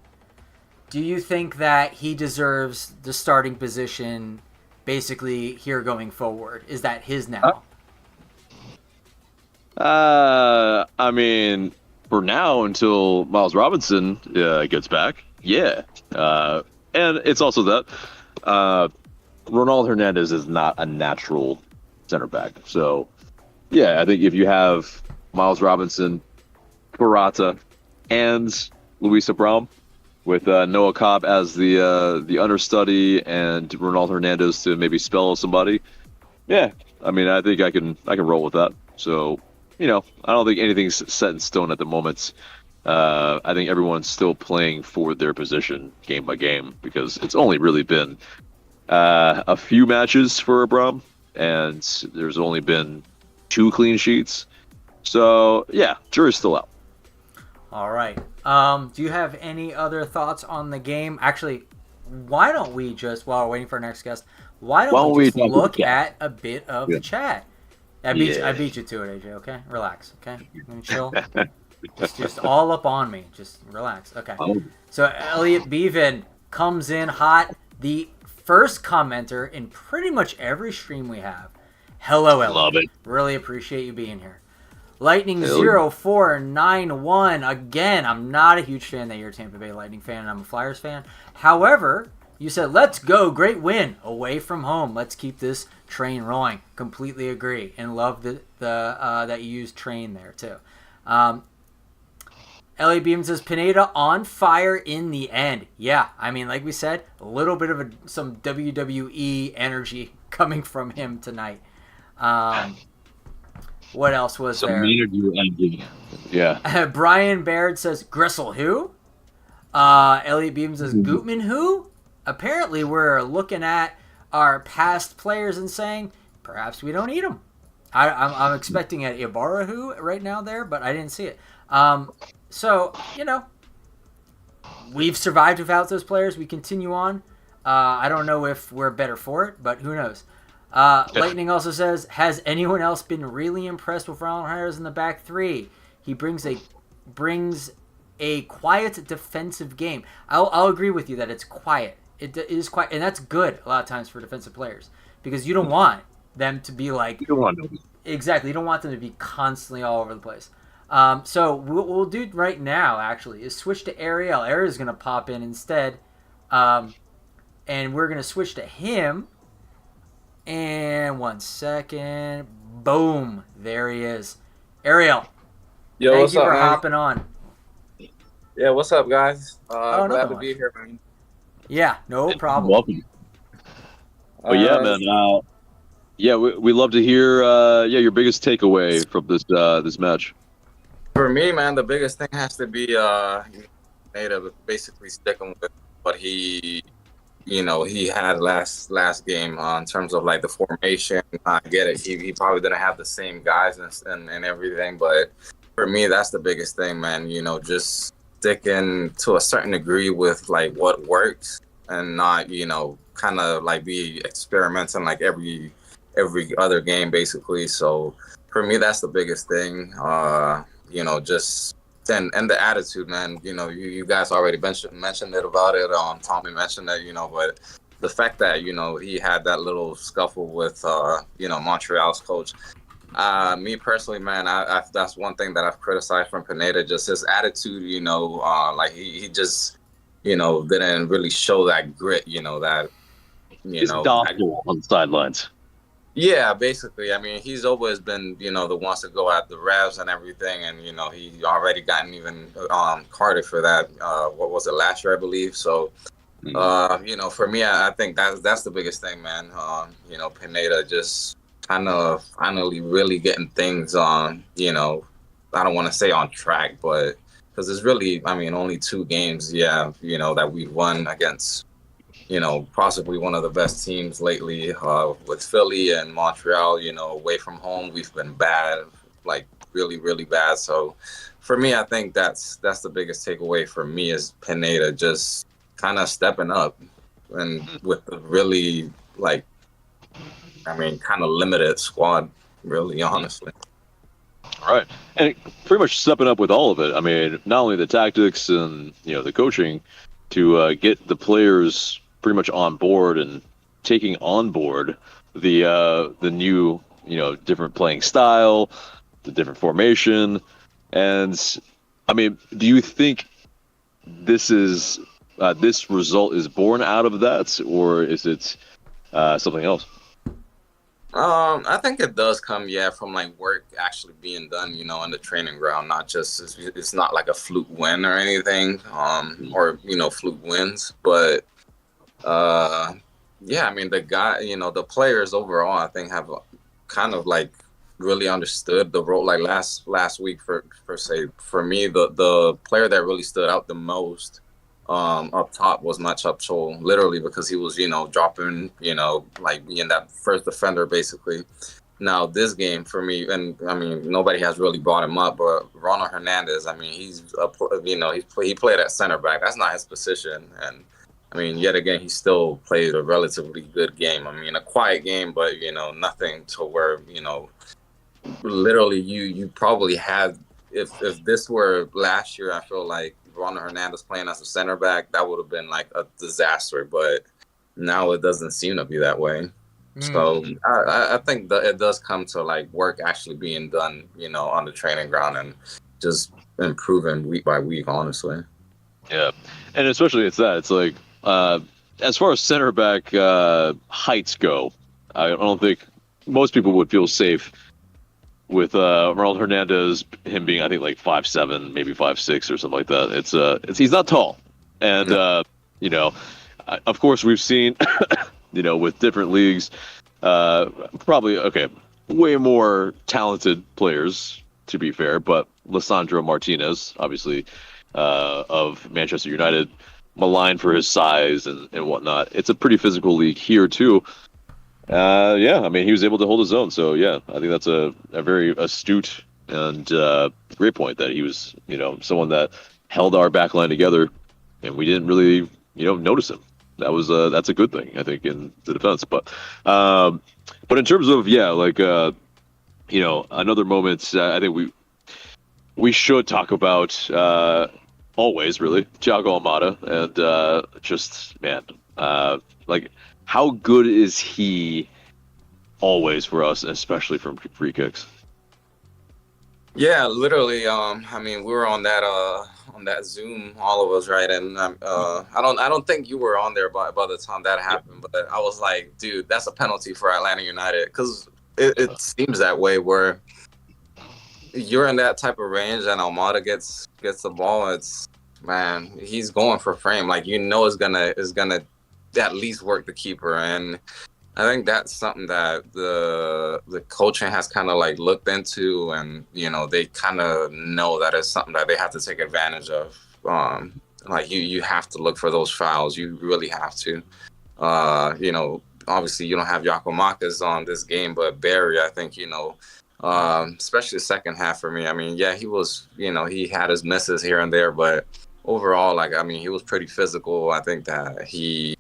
do you think that he deserves the starting position basically here going forward? Is that his now? I mean, for now, until Miles Robinson gets back, Yeah, and it's also that Ronald Hernandez is not a natural center back. So, yeah, I think if you have Miles Robinson, Barata, and Luis Abram with Noah Cobb as the understudy and Ronald Hernandez to maybe spell somebody, yeah, I mean, I think I can roll with that. So, I don't think anything's set in stone at the moment. I think everyone's still playing for their position game by game because it's only really been a few matches for Abram, and there's only been 2 clean sheets. So, yeah, jury's still out. All right. Do you have any other thoughts on the game? Actually, why don't we just, while we're waiting for our next guest, why don't we just look at a bit of the chat? I beat you to it, AJ, okay? Relax, okay? I'm gonna chill. just all up on me. Just relax. Okay. So Elliot Bevan comes in hot. The first commenter in pretty much every stream we have. Hello, Elliot. Love it. Really appreciate you being here. Lightning0491. Again, I'm not a huge fan that you're a Tampa Bay Lightning fan and I'm a Flyers fan. However, you said, let's go. Great win away from home. Let's keep this train rolling. Completely agree. And love that you used train there, too. Ellie Beam says, Pineda on fire in the end. Yeah, I mean, like we said, a little bit of some WWE energy coming from him tonight. What else was there? Yeah. Brian Baird says, Gressel who? Elliot Beam says, Gutman who? Apparently, we're looking at our past players and saying, perhaps we don't need them. I'm expecting an Ibarra who right now there, but I didn't see it. So, we've survived without those players. We continue on. I don't know if we're better for it, but who knows? Lightning also says, has anyone else been really impressed with Ronald Hernandez in the back three? He brings a quiet defensive game. I'll agree with you that it's quiet. It is quiet, and that's good a lot of times for defensive players because you don't want them to be like... You don't want them. Exactly. You don't want them to be constantly all over the place. So what we'll do right now, actually, is switch to Ariel. Ariel's going to pop in instead, and we're going to switch to him. And 1 second. Boom. There he is. Ariel. Yo, thank what's you up, for man? hopping on. Yeah, what's up, guys? Oh, glad to be here, man. Yeah, no problem. Welcome. But yeah, man. We love to hear your biggest takeaway from this match. For me, man, the biggest thing has to be Native basically sticking with what he had last game in terms of like the formation. I get it. He probably didn't have the same guys and everything, but for me, that's the biggest thing, man. Just sticking to a certain degree with like what works and not, kind of like be experimenting like every other game basically. So for me, that's the biggest thing. Just and the attitude, man. You guys already mentioned it about it. Tommy mentioned that, but the fact that he had that little scuffle with Montreal's coach. Me personally, man, I that's one thing that I've criticized from Pineda, just his attitude. Like he just didn't really show that grit. That He's docile on the sidelines. Yeah, basically. I mean, he's always been, the ones to go at the Ravs and everything, and he already gotten even carded for that. What was it, last year, I believe? So, for me, I think that's the biggest thing, man. Pineda just kind of finally really getting things on. I don't want to say on track, but because it's really, I mean, only 2 games, that we've won against. Possibly one of the best teams lately with Philly and Montreal, away from home. We've been bad, like really, really bad. So for me, I think that's the biggest takeaway for me is Pineda just kind of stepping up and with a really kind of limited squad, really, honestly. All right. And pretty much stepping up with all of it. I mean, not only the tactics and, the coaching to get the players pretty much on board and taking on board the new, different playing style, the different formation. And I mean, do you think this is this result is born out of that, or is it something else? I think it does come, from like work actually being done, in the training ground. Not just it's not like a fluke win or anything, or fluke wins, but I mean the guy, the players overall, I think have kind of like really understood the role. Like last week for me, the player that really stood out the most up top was Matchup Chol, literally because he was, dropping, like being that first defender basically. Now this game for me, and I mean nobody has really brought him up, but Ronald Hernandez, I mean he played at center back. That's not his position, and I mean yet again he still played a relatively good game. I mean a quiet game, but nothing to where literally you probably had, if this were last year, I feel like Ronald Hernandez playing as a center back, that would have been like a disaster, but now it doesn't seem to be that way. So I think that it does come to like work actually being done, on the training ground and just improving week by week, honestly. Yeah, and especially it's like as far as center back heights go, I don't think most people would feel safe with Ronald Hernandez, him being I think like 5'7", maybe 5'6" or something like that. It's he's not tall, and of course we've seen with different leagues, probably way more talented players to be fair, but Lisandro Martinez, obviously of Manchester United, maligned for his size and whatnot. It's a pretty physical league here too. I mean, he was able to hold his own. So, I think that's a very astute and great point that he was, someone that held our back line together and we didn't really, notice him. That's a good thing, I think, in the defense. But in terms of, another moment, I think we should talk about always, really, Thiago Almada. And just, man, how good is he always for us, especially from free kicks? Yeah, literally. I mean, we were on that Zoom, all of us, right? And I don't think you were on there by the time that happened, but I was like, dude, that's a penalty for Atlanta United, because it seems that way where you're in that type of range and Almada gets the ball. It's, man, he's going for frame. Like, it's gonna at least work the keeper, and I think that's something that the coaching has kind of like looked into, and they kind of know that it's something that they have to take advantage of. Like you have to look for those fouls. You really have to. Obviously you don't have Giacomakis on this game, but Barry, I think especially the second half for me. I mean, he was, he had his misses here and there, but overall, like, I mean, he was pretty physical. I think that he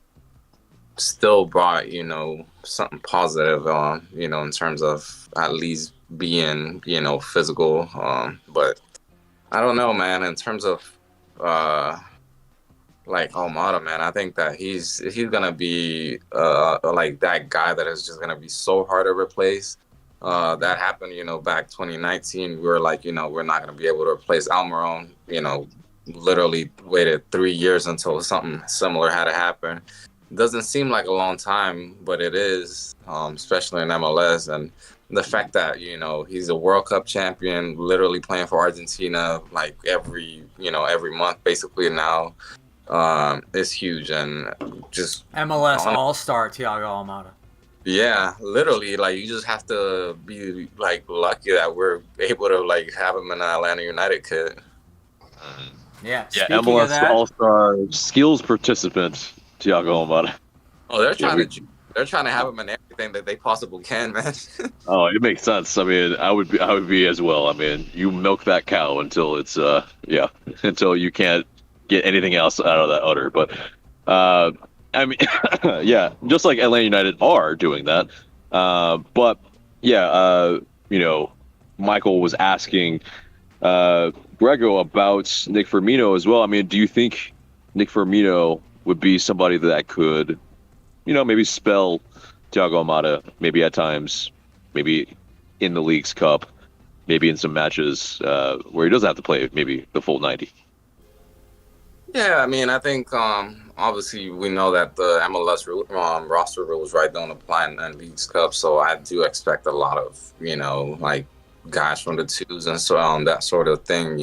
still brought, something positive, in terms of at least being, physical. But I don't know, man, in terms of, like Almada, man, I think that he's going to be, like that guy that is just going to be so hard to replace. That happened, back 2019. We were like, we're not going to be able to replace Almiron, literally waited 3 years until something similar had to happen. Doesn't seem like a long time, but it is, especially in MLS. And the fact that, he's a World Cup champion, literally playing for Argentina, like every month basically now, is huge. And just MLS All-Star Thiago Almada. Yeah, literally, like, you just have to be like lucky that we're able to like have him in an Atlanta United kit. Yeah, MLS All-Star skills participant Thiago Almada. Oh, they're trying to have him in everything that they possibly can, man. Oh, it makes sense. I mean, I would be as well. I mean, you milk that cow until it's until you can't get anything else out of that udder. But I mean, just like Atlanta United are doing that. But Michael was asking Grego about Nick Firmino as well. I mean, do you think Nick Firmino would be somebody that could, maybe spell Thiago Almada, maybe at times, maybe in the League's Cup, maybe in some matches where he doesn't have to play maybe the full 90? Yeah, I mean, I think obviously we know that the MLS roster rules right don't apply in Leagues Cup, so I do expect a lot of like guys from the twos and so that sort of thing.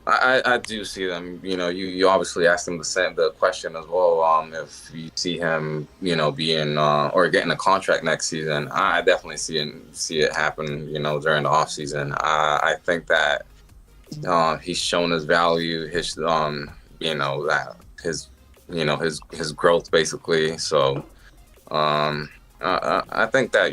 I do see them. You obviously asked him the question as well. If you see him, being or getting a contract next season, I definitely see it happen. During the off season, I think that he's shown his value, that his growth basically. So I think that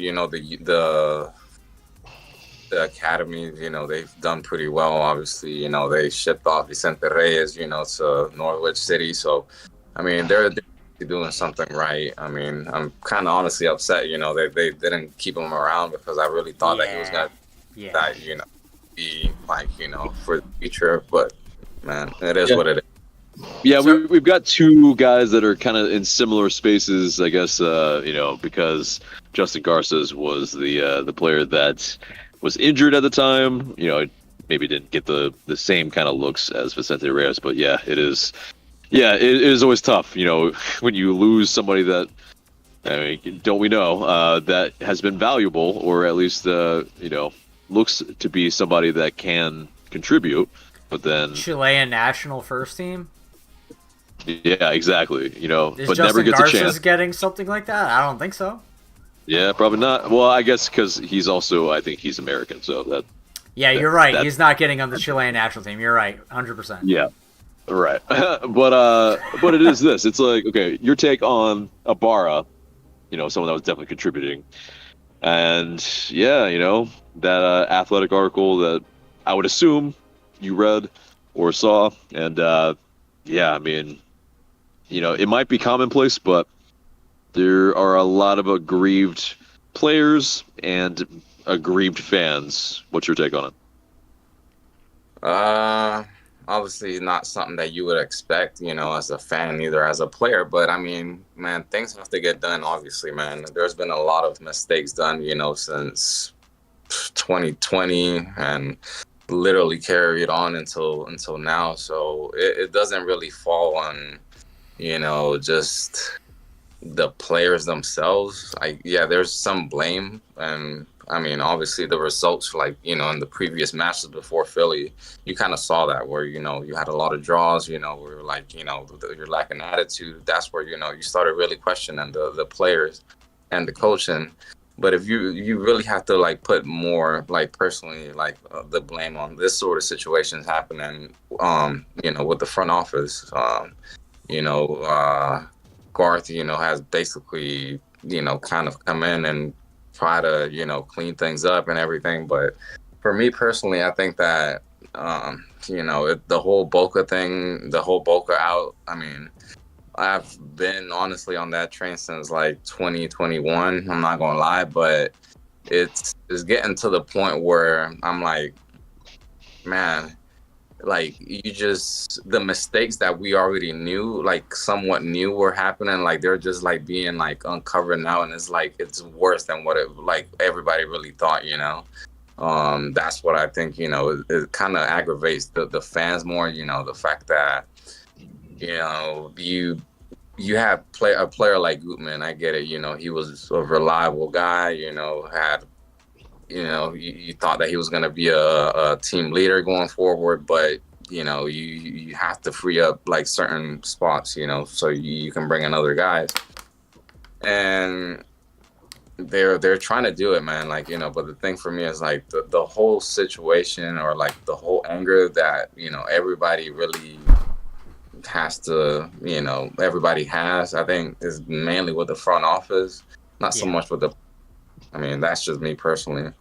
the academies, they've done pretty well. Obviously, they shipped off Vicente Reyes, to Norwich City. So, I mean, they're doing something right. I mean, I'm kind of honestly upset, they didn't keep him around because I really thought that he was going to, be like, for the future. But, man, it is what it is. Yeah, we've got two guys that are kind of in similar spaces, I guess, because Justin Garces was the player that was injured at the time. Maybe didn't get the same kind of looks as Vicente Reyes, but yeah, it is. Yeah, it is always tough, when you lose somebody that, I mean, don't we know, that has been valuable, or at least, looks to be somebody that can contribute, but then Chilean national first team. Yeah, exactly. Is but Justin never gets Garces a chance. getting something like that? I don't think so. Yeah, probably not. Well, I guess because he's also, I think he's American, so that. Yeah, you're right. He's not getting on the Chilean national team. You're right, 100%. Yeah, right. but it is this. It's like, okay, your take on Ibarra, someone that was definitely contributing, and yeah, that athletic article that I would assume you read or saw, and yeah, I mean, it might be commonplace, but there are a lot of aggrieved players and aggrieved fans. What's your take on it? Obviously not something that you would expect, as a fan, neither as a player. But I mean, man, things have to get done. Obviously, man, there's been a lot of mistakes done, since 2020 and literally carried on until now. So it doesn't really fall on, just the players themselves. There's some blame, and I mean, obviously the results, like, in the previous matches before Philly, you kind of saw that where, you had a lot of draws, where like, you're lacking attitude. That's where, you started really questioning the players and the coaching. But if you really have to like put more like personally like the blame on this sort of situations happening, with the front office, Garth, has basically, kind of come in and try to, clean things up and everything. But for me personally, I think that, the whole Boca thing, the whole Boca out, I mean, I've been honestly on that train since like 2021. I'm not gonna lie, but it's getting to the point where I'm like, man, like the mistakes that we already knew, like somewhat knew were happening, like they're just like being like uncovered now, and it's like it's worse than what it like everybody really thought. That's what I think. It kind of aggravates the fans more. The fact that you have a player like Gutman. I get it. He was a reliable guy. Had you thought that he was going to be a team leader going forward, but you have to free up like certain spots, so you can bring in other guys, and they're trying to do it, man. Like, but the thing for me is like the whole situation, or like the whole anger that everybody really has to, everybody has, I think, is mainly with the front office, not so much with the. I mean, that's just me personally.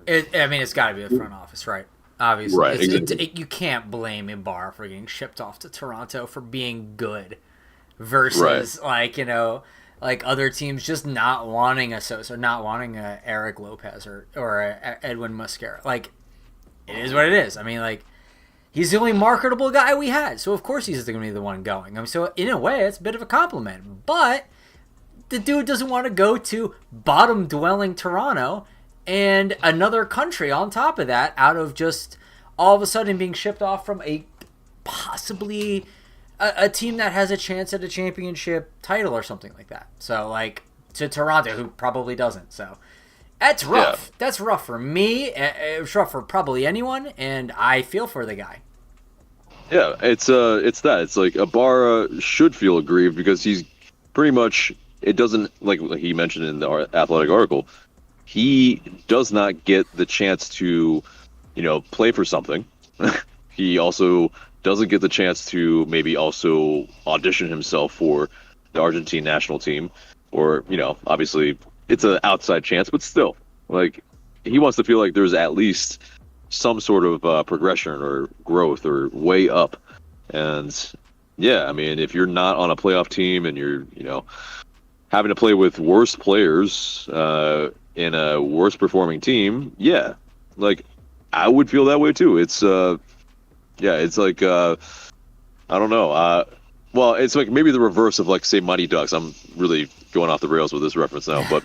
It's got to be the front office, right? Obviously, right. Exactly. You can't blame Ibarra for getting shipped off to Toronto for being good, versus like other teams just not wanting a Sosa, not wanting a Eric Lopez or a Edwin Mosquera. Like, it is what it is. I mean, like, he's the only marketable guy we had, so of course he's going to be the one going. I mean, so in a way, it's a bit of a compliment, but the dude doesn't want to go to bottom-dwelling Toronto and another country on top of that, out of just all of a sudden being shipped off from a possibly a team that has a chance at a championship title or something like that. So, like, to Toronto, who probably doesn't. So, that's rough. Yeah. That's rough for me. It's rough for probably anyone, and I feel for the guy. Yeah, it's that. It's like Ibarra should feel aggrieved because he's pretty much, it doesn't, like he mentioned in the Athletic article, he does not get the chance to, play for something. He also doesn't get the chance to maybe also audition himself for the Argentine national team, or, obviously it's an outside chance, but still, like, he wants to feel like there's at least some sort of progression or growth or way up. And yeah, I mean, if you're not on a playoff team and you're, having to play with worse players in a worse performing team, yeah, like, I would feel that way too. It's it's like I don't know. Well, it's like maybe the reverse of, like, say, Mighty Ducks. I'm really going off the rails with this reference now, but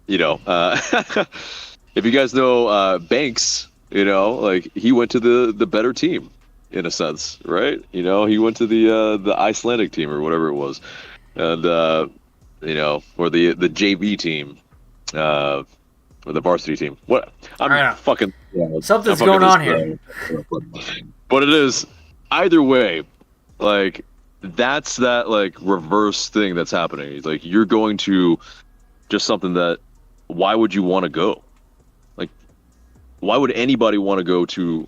if you guys know Banks, like, he went to the better team in a sense, right? He went to the Icelandic team or whatever it was, and or the JV team, or the varsity team. What? Fucking something's going on here. But it is either way, like, that's that, like, reverse thing that's happening. It's like, you're going to just something that, why would you want to go? Like, why would anybody want to go to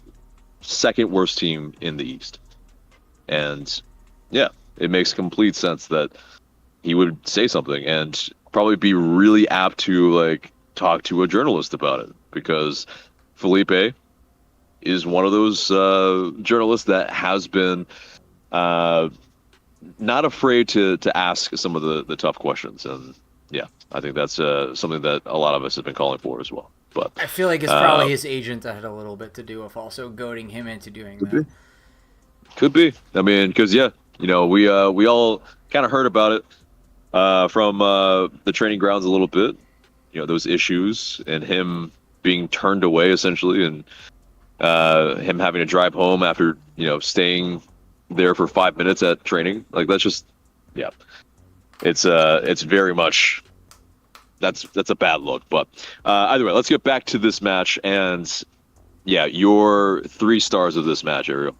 second worst team in the East? And yeah, it makes complete sense that he would say something and probably be really apt to, like, talk to a journalist about it, because Felipe is one of those journalists that has been not afraid to ask some of the tough questions. And yeah, I think that's something that a lot of us have been calling for as well. But I feel like it's probably his agent that had a little bit to do with also goading him into doing that. Could be. I mean, because we all kind of heard about it from the training grounds a little bit. Those issues and him being turned away essentially, and him having to drive home after staying there for 5 minutes at training. Like, that's just, yeah, it's very much, that's a bad look. But either way, let's get back to this match. And yeah, your 3 stars of this match, Ariel.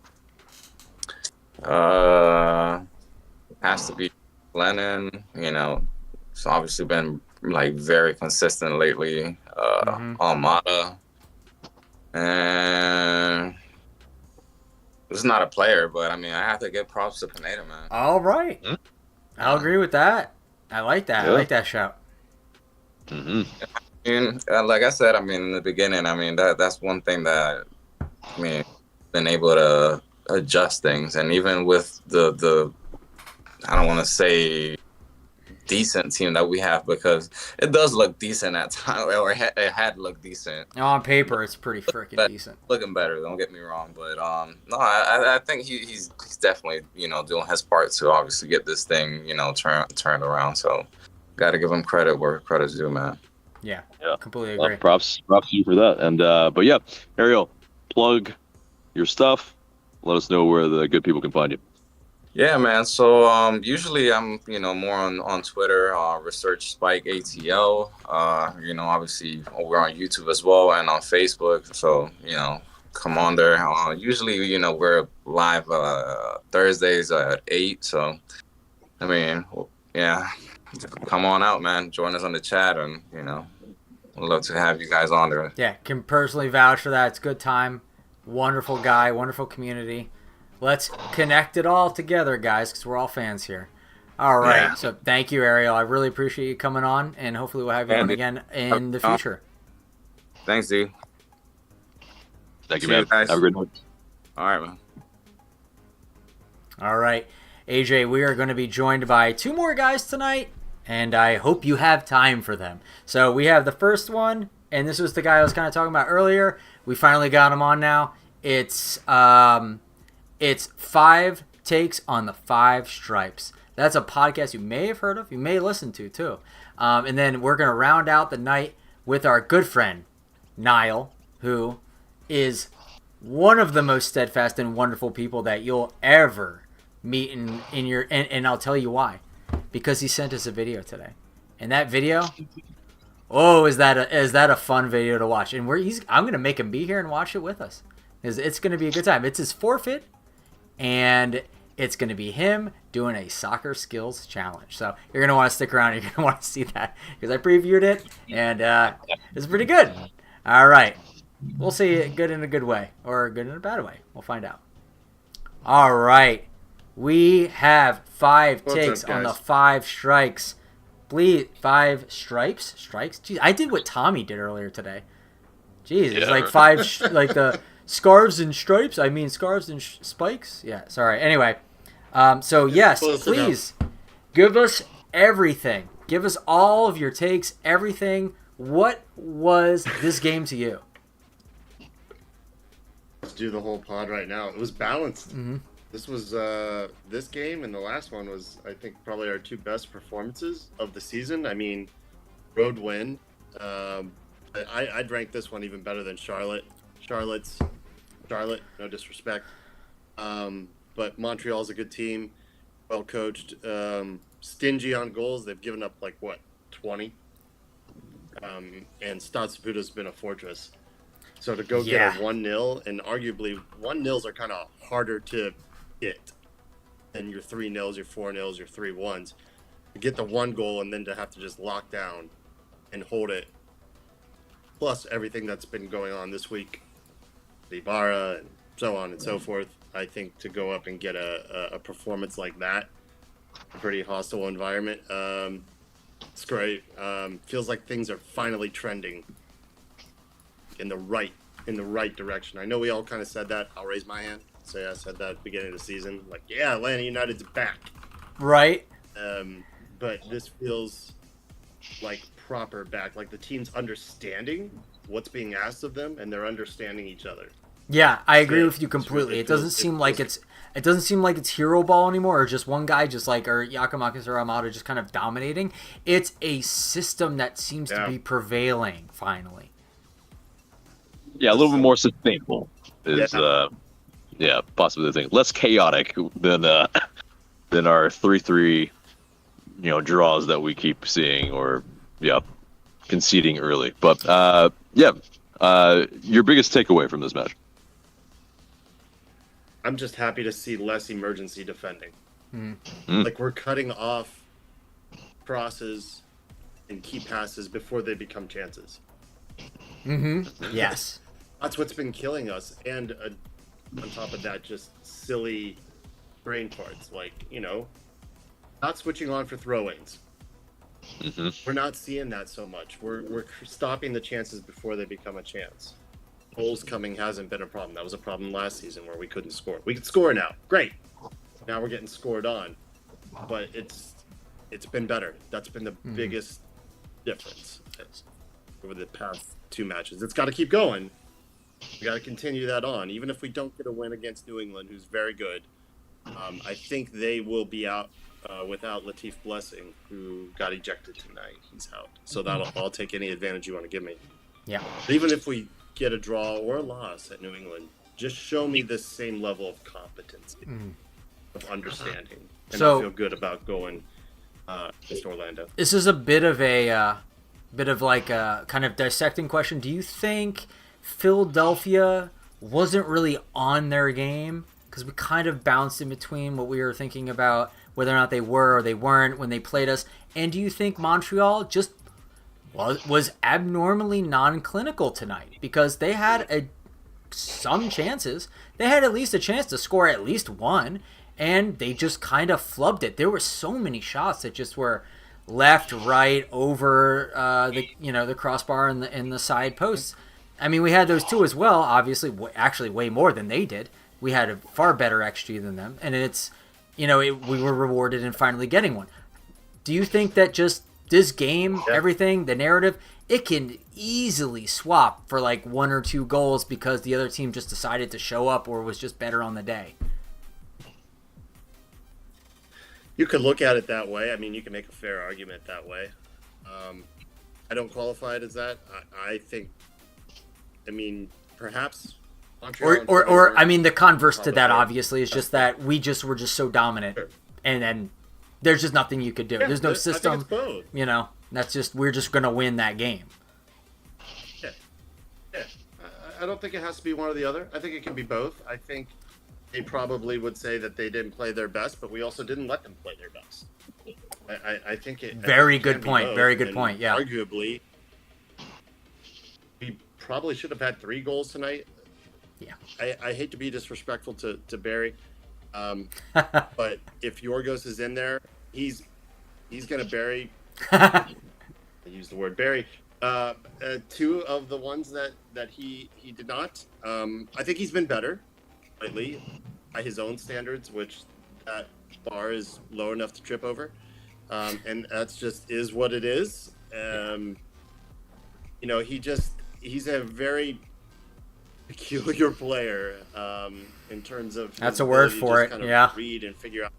Has to be Lennon. It's obviously been, like, very consistent lately. Almada, and it's not a player, but I mean, I have to give props to Pineda, man. All right, I'll agree with that. I like that. Yeah. I like that shout. And like I said, I mean, in the beginning, I mean, that's one thing that, I mean, been able to adjust things, and even with the I don't want to say decent team that we have, because it does look decent at times, or it had looked decent. On paper, it's pretty freaking decent. Looking better, don't get me wrong, but no, I think he's definitely doing his part to obviously get this thing turned around. So, got to give him credit where credit's due, man. Yeah, completely agree. Props to you for that. And but yeah, Ariel, plug your stuff. Let us know where the good people can find you. Yeah, man. So usually I'm, more on Twitter, Research Spike ATL. Obviously we're on YouTube as well and on Facebook. So, come on there. Usually, we're live Thursdays at 8. So, I mean, yeah, come on out, man. Join us on the chat, and, I'd love to have you guys on there. Yeah, can personally vouch for that. It's a good time. Wonderful guy, wonderful community. Let's connect it all together, guys, because we're all fans here. All right. Yeah. So thank you, Ariel. I really appreciate you coming on, and hopefully we'll have you on again in the future. Thanks, dude. Thank you, man. Have a great night. All right, man. All right. AJ, we are going to be joined by 2 more guys tonight, and I hope you have time for them. So we have the first one, and this was the guy I was kind of talking about earlier. We finally got him on now. It's 5 takes on the 5 stripes. That's a podcast you may have heard of, you may listen to too. And then we're going to round out the night with our good friend, Nile, who is one of the most steadfast and wonderful people that you'll ever meet in your and I'll tell you why. Because he sent us a video today. And that video, oh, is that a fun video to watch? And I'm gonna make him be here and watch it with us. It's gonna be a good time. It's his forfeit, and it's gonna be him doing a soccer skills challenge. So you're gonna want to stick around. You're gonna want to see that because I previewed it, and it's pretty good. All right, we'll see good in a good way or good in a bad way. We'll find out. All right, we have 5 takes on the 5 strikes. Please, 5 stripes? Strikes? Jeez, I did what Tommy did earlier today. Jeez, it's like 5, like the scarves and stripes. I mean, scarves and spikes. Yeah, sorry. Anyway, so yes, please give us everything. Give us all of your takes, everything. What was this game to you? Let's do the whole pod right now. It was balanced. Mm-hmm. This was this game and the last one was, I think, probably our 2 best performances of the season. I mean, road win. I'd rank this one even better than Charlotte. Charlotte, no disrespect. But Montreal's a good team, well coached, stingy on goals. They've given up 20. And Stade Saputo's been a fortress. So to go get a 1-0, and arguably 1-0s are kind of harder to get than your 3-0s, your 4-0s, your 3-1s. To get the 1 goal and then to have to just lock down and hold it, plus everything that's been going on this week, Ibarra and so on and so forth, I think to go up and get a performance like that, a pretty hostile environment, it's great. Feels like things are finally trending in the right direction. I know we all kind of said that. I'll raise my hand. Say I said that at the beginning of the season. Atlanta United's back. Right. But this feels like proper back. Like the team's understanding what's being asked of them, and they're understanding each other. Yeah, I agree with you completely. It doesn't seem like it's hero ball anymore, or just one guy or Giacomakis or Amado just kind of dominating. It's a system that seems to be prevailing finally. Yeah, a little bit more sustainable is possibly the thing. Less chaotic than our 3-3 draws that we keep seeing or conceding early. But your biggest takeaway from this match? I'm just happy to see less emergency defending. We're cutting off crosses and key passes before they become chances. Yes. That's what's been killing us. And on top of that, just silly brain parts. Not switching on for throw-ins. We're not seeing that so much. We're stopping the chances before they become a chance. Goals coming hasn't been a problem. That was a problem last season where we couldn't score. We can score now. Great. Now we're getting scored on. But it's been better. That's been the biggest difference over the past 2 matches. It's got to keep going. We got to continue that on. Even if we don't get a win against New England, who's very good, I think they will be out without Latif Blessing, who got ejected tonight. He's out. So I'll take any advantage you want to give me. Yeah. But even if we get a draw or a loss at New England, just show me the same level of competency, of understanding, and I feel good about going against Orlando. This is a bit of a kind of dissecting question. Do you think Philadelphia wasn't really on their game? Because we kind of bounced in between what we were thinking about whether or not they were or they weren't when they played us. And do you think Montreal just was abnormally non-clinical tonight? Because they had some chances. They had at least a chance to score at least one, and they just kind of flubbed it. There were so many shots that just were left, right, over the crossbar and the side posts. I mean, we had those too as well. Obviously, actually, way more than they did. We had a far better XG than them, and we were rewarded in finally getting one. Do you think that just this game, everything, the narrative, it can easily swap for 1 or 2 goals because the other team just decided to show up or was just better on the day? You could look at it that way. I mean, you can make a fair argument that way. I don't qualify it as that. I think, perhaps Montreal and Or Philly I mean, the converse to that probably- obviously is just that we were just so dominant, Sure. and then there's just nothing you could do. There's no I think system, it's both. you know. We're just gonna win that game. Yeah. I don't think it has to be one or the other. I think it can be both. I think they probably would say that they didn't play their best, but we also didn't let them play their best. I think it. Very it good can be point. both, Very good and point. Yeah. Arguably, we probably should have had 3 goals tonight. Yeah. I hate to be disrespectful to Barry, but if Yorgos is in there, he's gonna bury. I use the word bury. 2 of the ones that he did not. I think he's been better lately by his own standards, which that bar is low enough to trip over, and that's just is what it is. You know, he's a very peculiar player in terms of his That's a word ability to for just it, kind of yeah. Read and figure out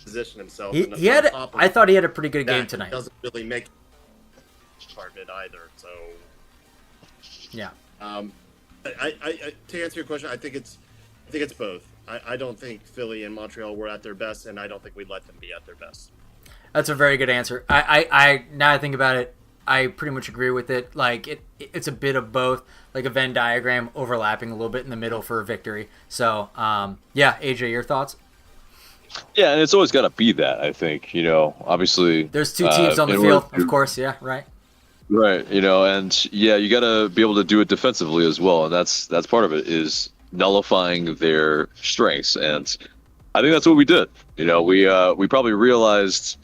position himself. He and had. on top of I thought he had a pretty good that, game he tonight. doesn't really make part of it either. So Yeah. I to answer your question, I think it's both. I don't think Philly and Montreal were at their best, and I don't think we let them be at their best. That's a very good answer. I now I think about it, I pretty much agree with it. Like it's a bit of both, like a Venn diagram overlapping a little bit in the middle for a victory. So yeah, AJ, your thoughts? Yeah, and it's always got to be that. I think, you know, obviously There's 2 teams on the in field, order to- of course. Yeah, right. Right, you know, and yeah, you got to be able to do it defensively as well, and that's part of it is nullifying their strengths, and I think that's what we did. You know, we probably realized,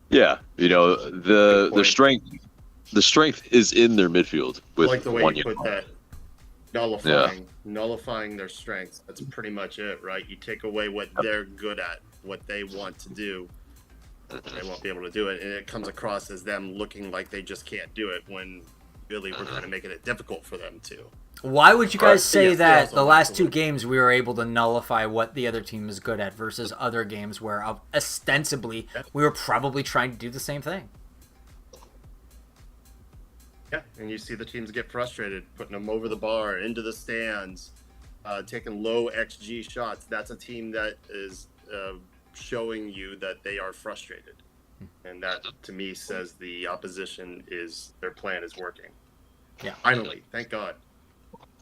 yeah, you know, the strength is in their midfield with I like the way one you put unit. that. Nullifying their strengths. That's pretty much it, right? You take away what they're good at, what they want to do. They won't be able to do it, and it comes across as them looking like they just can't do it when really we're kind of making it difficult for them to. Why would you guys say Yes, they that also the want last to 2 win. games we were able to nullify what the other team is good at versus other games where ostensibly we were probably trying to do the same thing? Yeah, and you see the teams get frustrated, putting them over the bar, into the stands, taking low XG shots. That's a team that is showing you that they are frustrated. And that, to me, says the opposition their plan is working. Yeah. Finally, thank God.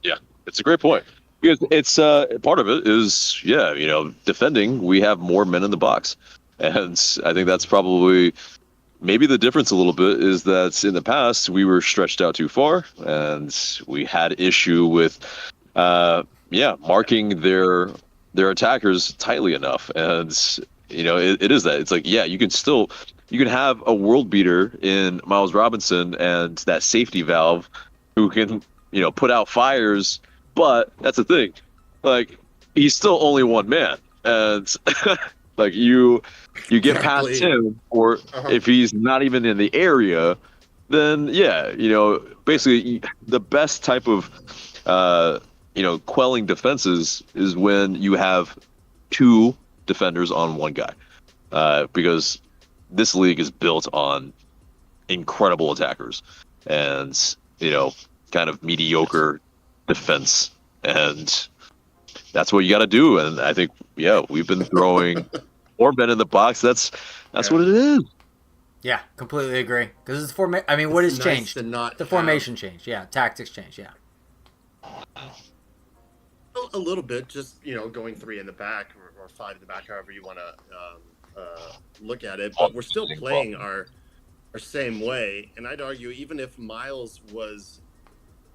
Yeah, it's a great point. Because it's part of it is, yeah, you know, defending, we have more men in the box. And I think that's probably maybe the difference a little bit is that in the past we were stretched out too far and we had issue with marking their attackers tightly enough. And you know, it is that. It's like, yeah, you can have a world beater in Miles Robinson and that safety valve who can, you know, put out fires, but that's the thing. Like, he's still only one man. And like you get past Exactly. him, or if he's not even in the area, then yeah, you know, basically the best type of quelling defenses is when you have 2 defenders on 1 guy, because this league is built on incredible attackers and, you know, kind of mediocre defense, and that's what you got to do. And I think, yeah, we've been throwing more men in the box. That's what it is. Yeah, completely agree. Because it's I mean, what has It's nice changed? to not The have- formation changed. Yeah, tactics changed. Yeah. A little bit, just, you know, going 3 in the back or 5 in the back, however you want to look at it. But we're still playing our same way. And I'd argue even if Miles was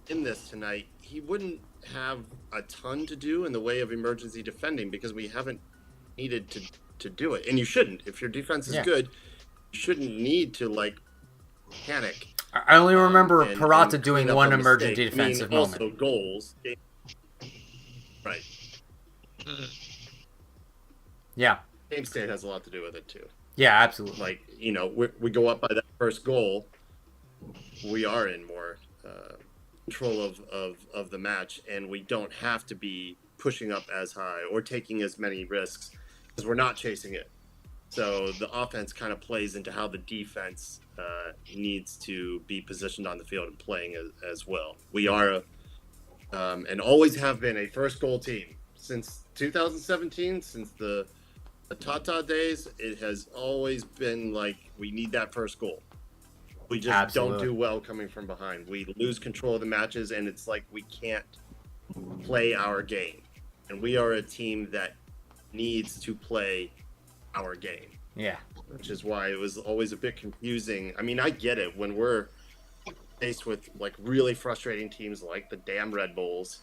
in this tonight, he wouldn't have a ton to do in the way of emergency defending because we haven't needed to do it. And you shouldn't. If your defense is good, you shouldn't need to, like, panic. I only remember and Parata doing clean up one a emergency mistake. defensive moment. Also goals. Right. Yeah. Game state has a lot to do with it too. Yeah, absolutely. Like, you know, we go up by that first goal, we are in more control of the match, and we don't have to be pushing up as high or taking as many risks because we're not chasing it. So the offense kind of plays into how the defense needs to be positioned on the field and playing as well. We are and always have been a first goal team since 2017, since the Tata days. It has always been like we need that first goal. We just don't do well coming from behind. We lose control of the matches, and it's like we can't play our game. And we are a team that needs to play our game. Yeah. Which is why it was always a bit confusing. I mean, I get it when we're faced with like really frustrating teams like the damn Red Bulls,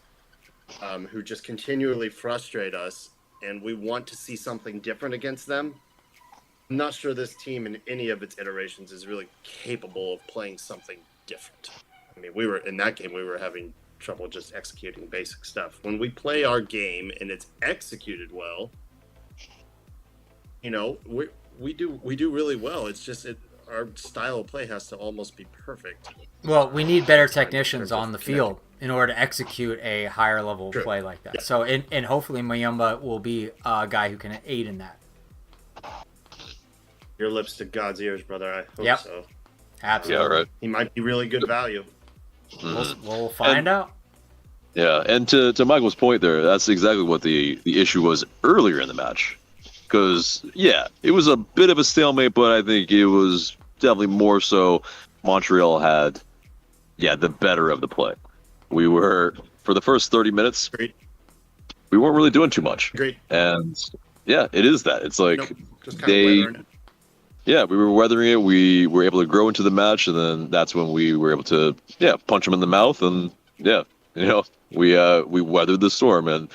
who just continually frustrate us, and we want to see something different against them. I'm not sure this team in any of its iterations is really capable of playing something different. I mean, we were in that game, we were having trouble just executing basic stuff. When we play our game and it's executed well, you know, we do really well. It's just our style of play has to almost be perfect. Well, we need better technicians on the field in order to execute a higher level of play like that. Yeah. So, and hopefully Mayumba will be a guy who can aid in that. Your lips to God's ears, brother. I hope so. Absolutely. Yeah, right. He might be really good value. We'll find out. Yeah, and to Michael's point there, that's exactly what the issue was earlier in the match. Because, yeah, it was a bit of a stalemate, but I think it was definitely more so Montreal had, the better of the play. We were, for the first 30 minutes, we weren't really doing too much. Great. And, yeah, it is that. It's like just kind of weathering it. Yeah, we were weathering it. We were able to grow into the match, and then that's when we were able to, punch them in the mouth, and, we weathered the storm, and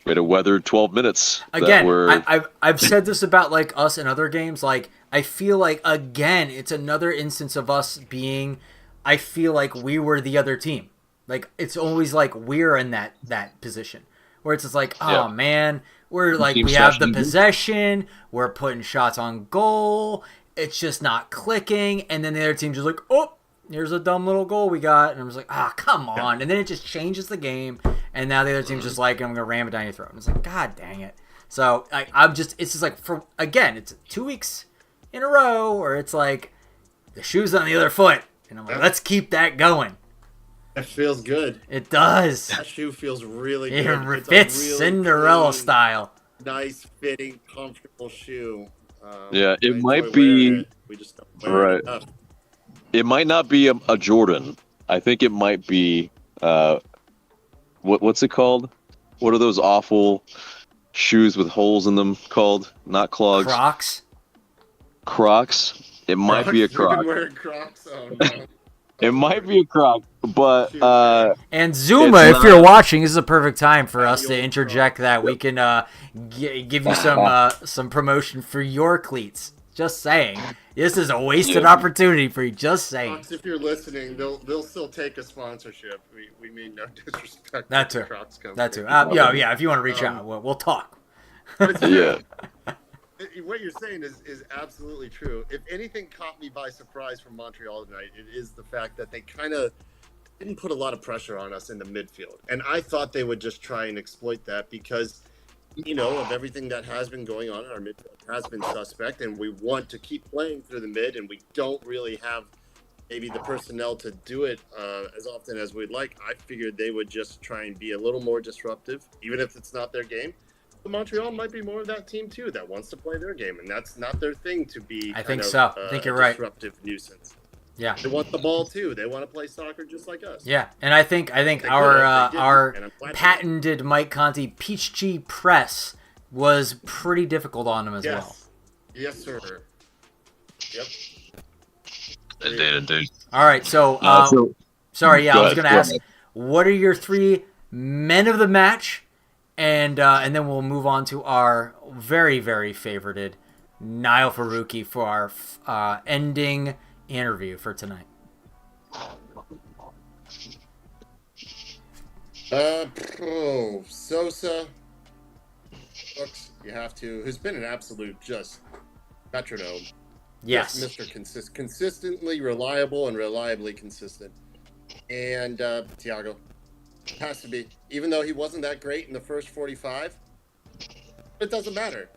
we had to weather 12 minutes. Again, I've said this about like us in other games. Like I feel like again, it's another instance of us being. I feel like we were the other team. Like it's always like we're in that position where it's just like, oh man, we're like we have the possession, we're putting shots on goal. It's just not clicking, and then the other team's just like, oh, here's a dumb little goal we got, and I was like, come on, and then it just changes the game. And now the other team's just like, I'm going to ram it down your throat. And it's like, God dang it. So it's just like, it's 2 weeks in a row where it's like, the shoe's on the other foot. And I'm like, let's keep that going. That feels good. It does. That shoe feels really good. It fits really Cinderella clean, style. Nice fitting, comfortable shoe. It might be. We just don't wear it enough. It might not be a Jordan. I think it might be, what's it called? What are those awful shoes with holes in them called? Not clogs. Crocs. It might be a Croc. You've been wearing Crocs? Oh, no. It might be a Croc, but and Zuma, if you're watching, this is a perfect time for us to interject that we can give you some promotion for your cleats. Just saying, this is a wasted opportunity for you. Just saying. Crocs, if you're listening, they'll still take a sponsorship. We mean no disrespect. That too. To the Crocs company. That too. Yeah. If you want to reach out, we'll talk. Yeah. What you're saying is absolutely true. If anything caught me by surprise from Montreal tonight, it is the fact that they kind of didn't put a lot of pressure on us in the midfield. And I thought they would just try and exploit that because, of everything that has been going on in our midfield has been suspect, and we want to keep playing through the mid, and we don't really have maybe the personnel to do it as often as we'd like. I figured they would just try and be a little more disruptive, even if it's not their game. Montreal might be more of that team too that wants to play their game, and that's not their thing to be. I think so. I think you're right. Disruptive nuisance. Yeah. They want the ball too. They want to play soccer just like us. Yeah, and I think our patented Mike Conti Peachy press was pretty difficult on him as well. Yes, sir. Yep. Indeed. All right, so sorry, I was going to ask, what are your 3 men of the match? And then we'll move on to our very, very favorited Nile Faruqi for our ending interview for tonight. Sosa. Brooks, you have to. Who's been an absolute just metronome. Yes. Just Mr. Consistently reliable and reliably consistent. And Thiago. Has to be. Even though he wasn't that great in the first 45, it doesn't matter.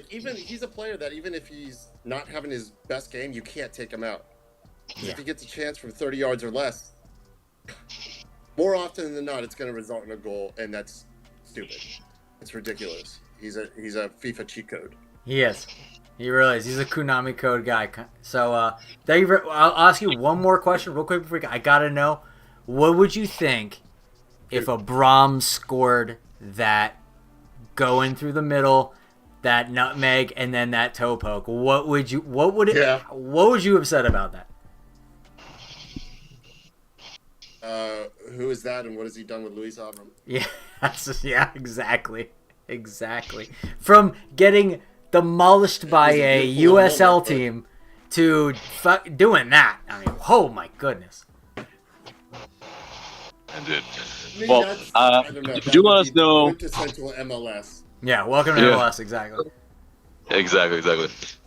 He's a player that even if he's not having his best game, you can't take him out. If he gets a chance from 30 yards or less, more often than not, it's going to result in a goal, and that's stupid. It's ridiculous. He's a FIFA cheat code. He is. He really is. He's a Konami code guy. So, thank you for, I'll ask you one more question real quick before I gotta know. What would you think if a Brahms scored that going through the middle, that nutmeg, and then that toe poke? What would you have said about that? Who is that, and what has he done with Luis Avram? Yeah, yeah, exactly. From getting demolished by a USL team to doing that. I mean, oh my goodness. Indeed. Well, I don't know. Do let us know. Quintessential MLS. Yeah, welcome to MLS, exactly. Exactly.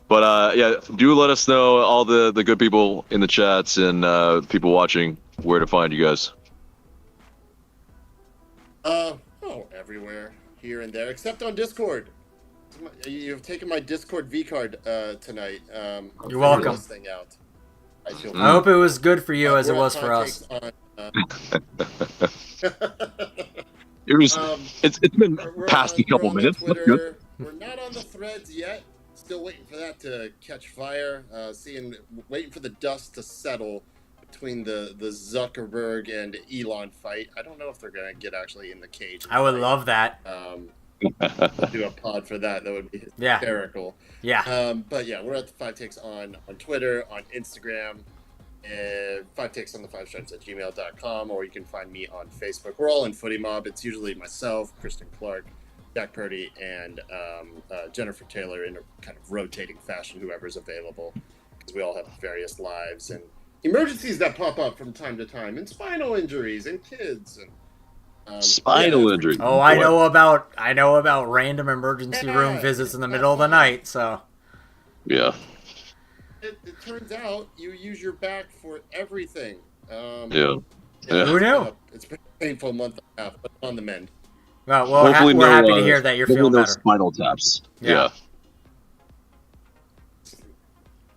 But yeah, do let us know, all the good people in the chats and people watching, where to find you guys. Everywhere, here and there, except on Discord. You've taken my Discord V card tonight. You're welcome. This thing out. I hope it was good for you as it was for us. It was. It's been past a couple minutes. Good. We're not on the threads yet. Still waiting for that to catch fire. Waiting for the dust to settle between the Zuckerberg and Elon fight. I don't know if they're gonna get actually in the cage. I would love that. Do a pod for that. That would be hysterical. Yeah. But yeah, we're at the 5 Takes on Twitter, on Instagram, and 5 Takes on the 5 Stripes at gmail.com, or you can find me on Facebook. We're all in Footy Mob. It's usually myself, Kristen Clark, Jack Purdy, and Jennifer Taylor in a kind of rotating fashion, whoever's available, because we all have various lives and emergencies that pop up from time to time, and spinal injuries, and kids, and spinal injury. Oh, I know about random emergency room visits in the middle of the night. So yeah, it turns out you use your back for everything. Yeah. Who knew? It's been a painful month and a half, but on the mend. Well, we're happy to hear that you're feeling better. Spinal taps. Yeah.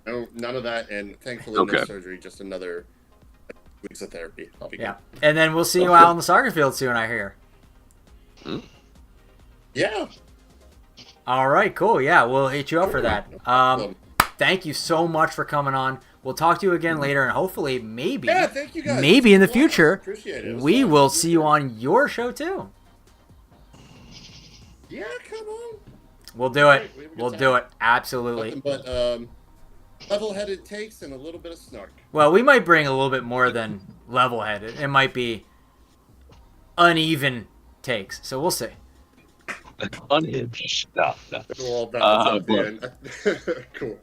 No, none of that, and thankfully no surgery. Just another weeks of therapy. I'll be good. And then we'll see you out on the soccer field soon, I hear. Yeah. All right, cool. Yeah, we'll hit you up for that. Thank you so much for coming on. We'll talk to you again later, and hopefully, maybe, thank you guys. Maybe in the future, appreciate it. We will see you on your show too. Yeah, come on. We'll do it. We'll do it. Absolutely. Nothing but level-headed takes and a little bit of snark. Well, we might bring a little bit more than level-headed. It might be uneven takes, so we'll see. Unhinged. No. Cool.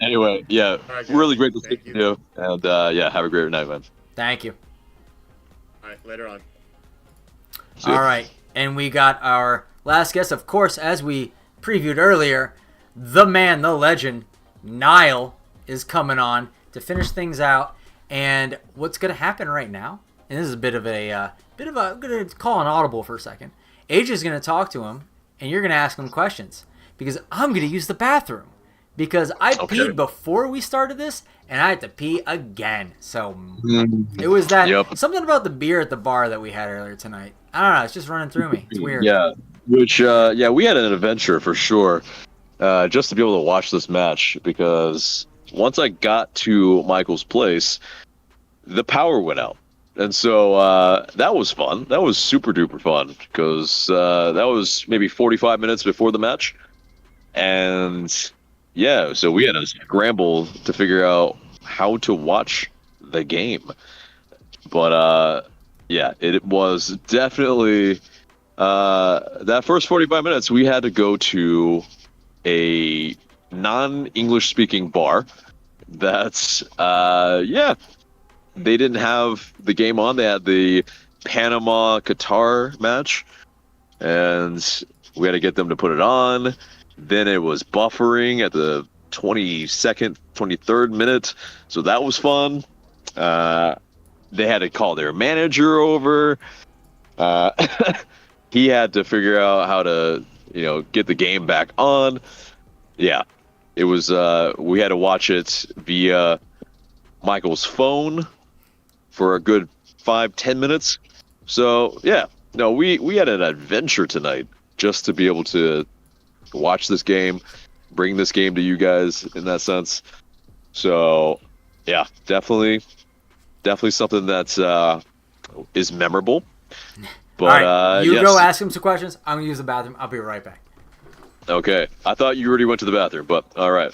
Anyway, yeah, really great to speak to you, and have a great night, man. Thank you. All right, later on. All right, and we got our last guest, of course, as we previewed earlier, the man, the legend, Nile, is coming on to finish things out. And what's going to happen right now, and this is a bit of I'm going to call an audible for a second. AJ is going to talk to him, and you're going to ask him questions, because I'm going to use the bathroom, because I peed before we started this, and I had to pee again. So it was that something about the beer at the bar that we had earlier tonight. I don't know. It's just running through me. It's weird. Yeah, which we had an adventure for sure, just to be able to watch this match, because once I got to Michael's place, the power went out. And so that was fun. That was super duper fun, because that was maybe 45 minutes before the match. And yeah, so we had to scramble to figure out how to watch the game. But yeah, it was definitely that first 45 minutes, we had to go to a non-English speaking bar that's they didn't have the game on. They had the Panama-Qatar match, and we had to get them to put it on. Then it was buffering at the 22nd, 23rd minute, so that was fun. They had to call their manager over. He had to figure out how to, get the game back on. Yeah, it was. We had to watch it via Michael's phone for a good 5-10 minutes, So yeah, no, we had an adventure tonight just to be able to watch this game, bring this game to you guys in that sense. So yeah, definitely something that's is memorable. But All right, you yes. go ask him some questions. I'm gonna use the bathroom. I'll be right back. Okay, I thought you already went to the bathroom, but all right.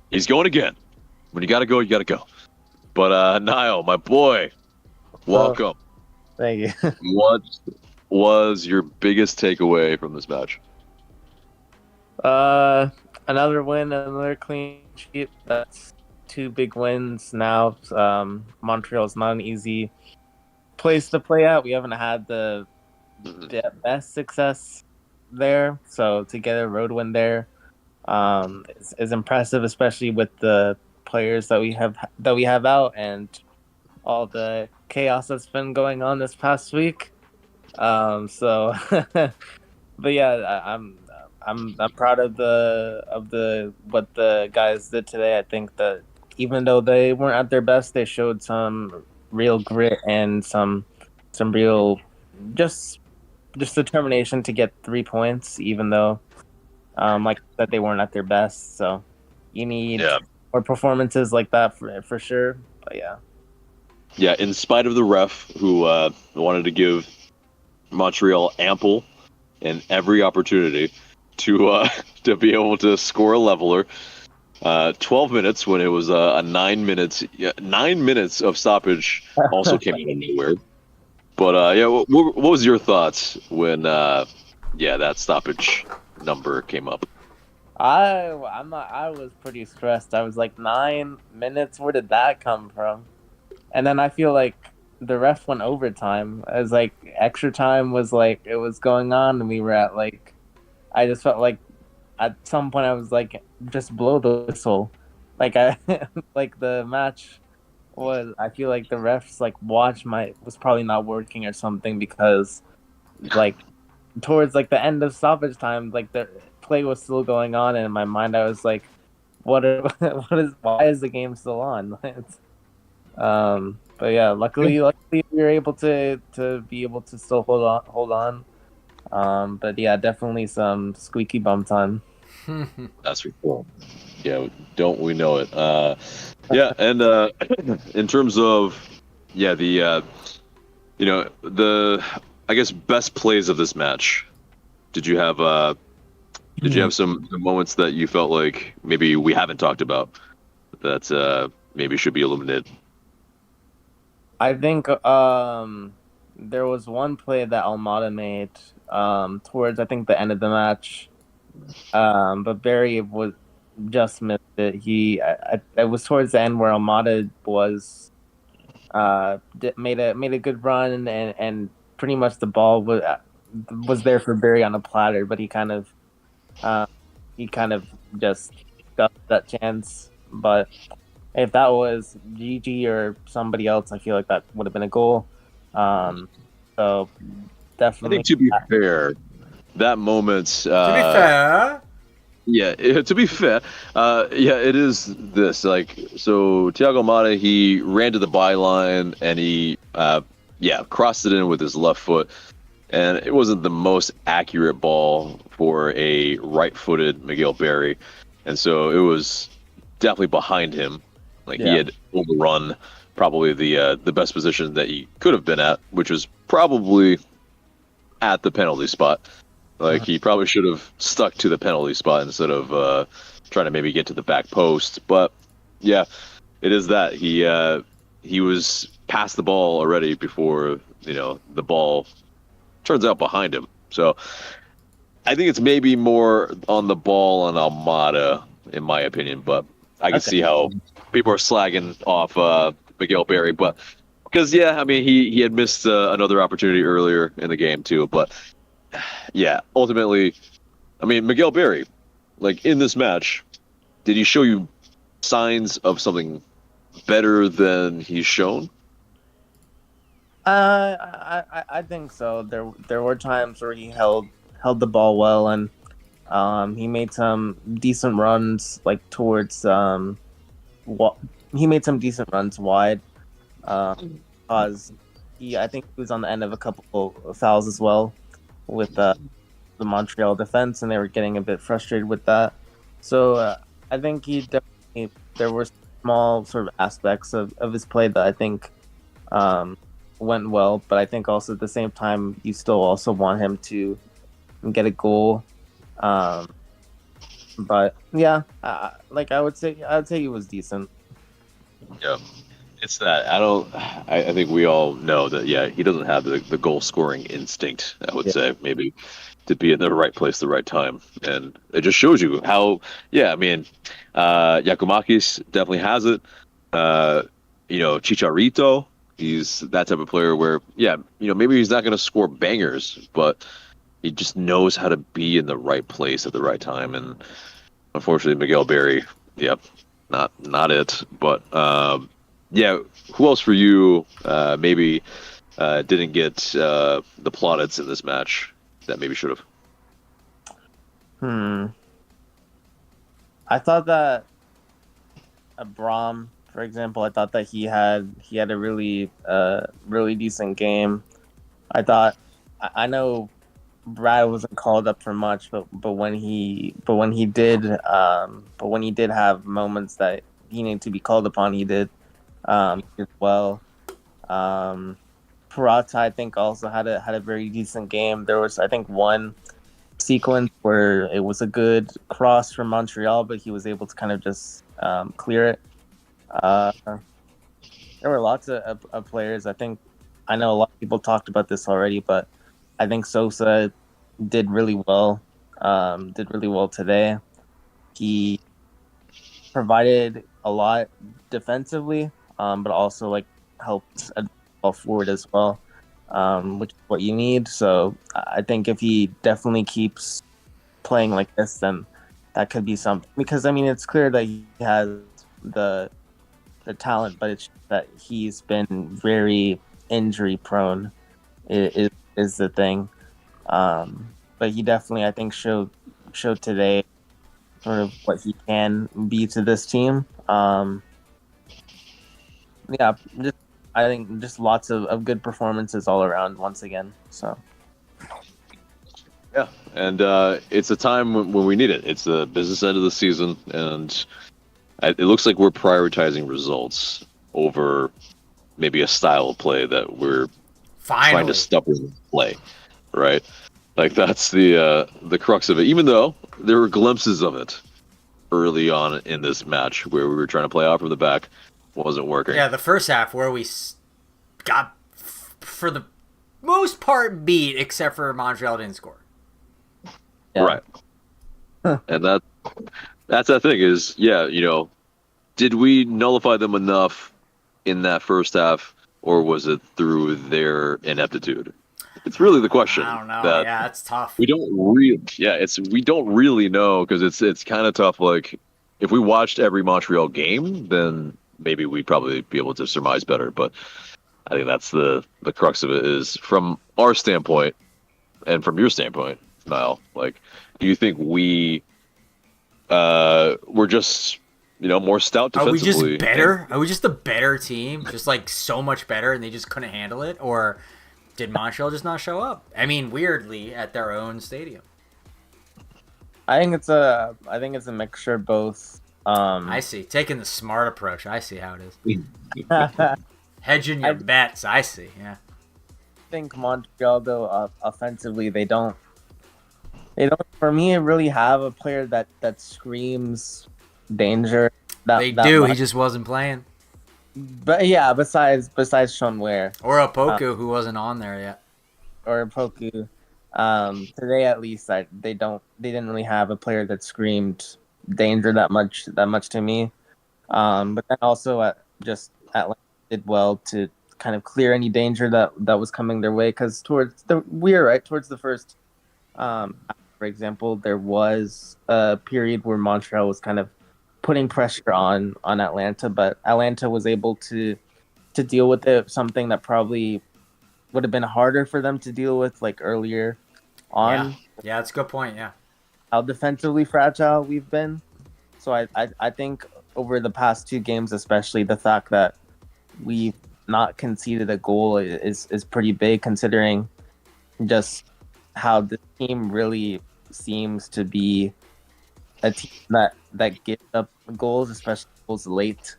He's going again. When you gotta go, you gotta go. But Nile, my boy, welcome. Thank you. What was your biggest takeaway from this match? Another win, another clean sheet. That's 2 big wins now. Montreal's not an easy place to play at. We haven't had the best success there, so to get a road win there is impressive, especially with the players that we have out and all the chaos that's been going on this past week. So, but yeah, I'm proud of the what the guys did today. I think that even though they weren't at their best, they showed some real grit and some real just determination to get 3 points, even though like that they weren't at their best. So you need more performances like that for sure. But yeah, in spite of the ref who wanted to give Montreal ample and every opportunity to be able to score a leveler. 12 minutes when it was a 9 minutes. 9 minutes of stoppage also came out of nowhere. But what was your thoughts when that stoppage number came up? I was pretty stressed. I was like, 9 minutes. Where did that come from? And then I feel like the ref went overtime. As like extra time was like it was going on, and we were at like. I just felt like at some point I was like, just blow the whistle. Like I like the match was. I feel like the refs like watch was probably not working or something, because like towards like the end of stoppage time, like the play was still going on, and in my mind I was like, why is the game still on? But yeah, luckily we were able to be able to still hold on. But yeah, definitely some squeaky bum time. That's for cool. Yeah, don't we know it? And in terms of the I guess best plays of this match. Did you have some moments that you felt like maybe we haven't talked about that maybe should be illuminated? I think there was one play that Almada made towards I think the end of the match, but Barry was just missed it. It was towards the end where Almada was made a good run, and pretty much the ball was there for Barry on a platter, but he kind of just got that chance. But if that was Gigi or somebody else, I feel like that would have been a goal. So definitely. I think to be fair, that moment. To be fair. Yeah, to be fair, it is this. Like, so Thiago Mata, he ran to the byline and he, crossed it in with his left foot. And it wasn't the most accurate ball for a right-footed Miguel Berry. And so it was definitely behind him. Like, he had overrun probably the best position that he could have been at, which was probably at the penalty spot. Like, he probably should have stuck to the penalty spot instead of trying to maybe get to the back post. But, yeah, it is that. He was past the ball already before, the ball turns out behind him. So, I think it's maybe more on the ball on Almada, in my opinion. But I can see how people are slagging off Miguel Berry. But, because, he had missed another opportunity earlier in the game, too. But, yeah, ultimately, Miguel Berry, like, in this match, did he show you signs of something better than he's shown? I think so. There were times where he held the ball well, and he made some decent runs like towards he made some decent runs wide. because I think he was on the end of a couple of fouls as well with the Montreal defense, and they were getting a bit frustrated with that. So I think there were small sort of aspects of his play that I think went well, but I think also at the same time you still also want him to get a goal. But yeah, I would say he was decent. Yeah. It's that I think we all know that he doesn't have the goal scoring instinct, I would say, maybe to be in the right place at the right time. And it just shows you how Yakumakis definitely has it. Chicharito, he's that type of player where maybe he's not gonna score bangers, but he just knows how to be in the right place at the right time. And unfortunately Miguel Berry, not it. But who else for you maybe didn't get the plaudits in this match that maybe should have? I thought that Braum, for example, I thought that he had a really decent game. I know Brad wasn't called up for much, but when he did have moments that he needed to be called upon, he did as well. Purata, I think, also had a very decent game. There was, I think, one sequence where it was a good cross from Montreal, but he was able to kind of just clear it. There were lots of players. I know a lot of people talked about this already, but I think Sosa did really well. Today. He provided a lot defensively, but also helped ball forward as well, which is what you need. So I think if he definitely keeps playing like this, then that could be something. Because it's clear that he has the talent, but it's that he's been very injury prone. Is the thing. But he definitely, I think, showed today sort of what he can be to this team. I think just lots of good performances all around once again. So. Yeah, and it's a time when we need it. It's the business end of the season, and it looks like we're prioritizing results over maybe a style of play that we're trying to stubbornly play, right? That's the crux of it. Even though there were glimpses of it early on in this match where we were trying to play out from the back, wasn't working. Yeah, the first half where we got, for the most part, beat, except for Montreal didn't score. Yeah. Right. And that's the thing is, did we nullify them enough in that first half, or was it through their ineptitude? It's really the question. I don't know. Yeah, it's tough. We don't really know, because it's kind of tough. If we watched every Montreal game, then maybe we'd probably be able to surmise better. But I think that's the crux of it, is from our standpoint and from your standpoint, Nile. Do you think we were just more stout defensively? Are we just better? Are we just a better team? Just so much better, and they just couldn't handle it? Or did Montreal just not show up? Weirdly, at their own stadium. I think it's a mixture of both. I see. Taking the smart approach. I see how it is. Hedging your bets. I see. Yeah. I think Montreal, though, offensively, they don't. For me, really have a player that screams danger. They do. He just wasn't playing. But yeah, besides Sean Ware or Opoku, who wasn't on there yet, or Opoku, today at least, they didn't really have a player that screamed danger that much to me. But then also Atlanta did well to kind of clear any danger that was coming their way, because towards the first, for example, there was a period where Montreal was kind of putting pressure on Atlanta, but Atlanta was able to deal with it, something that probably would have been harder for them to deal with earlier on. Yeah, that's a good point. Yeah, how defensively fragile we've been. So I think over the past two games, especially, the fact that we've not conceded a goal is pretty big, considering just how the team really seems to be a team that gives up goals, especially goals late.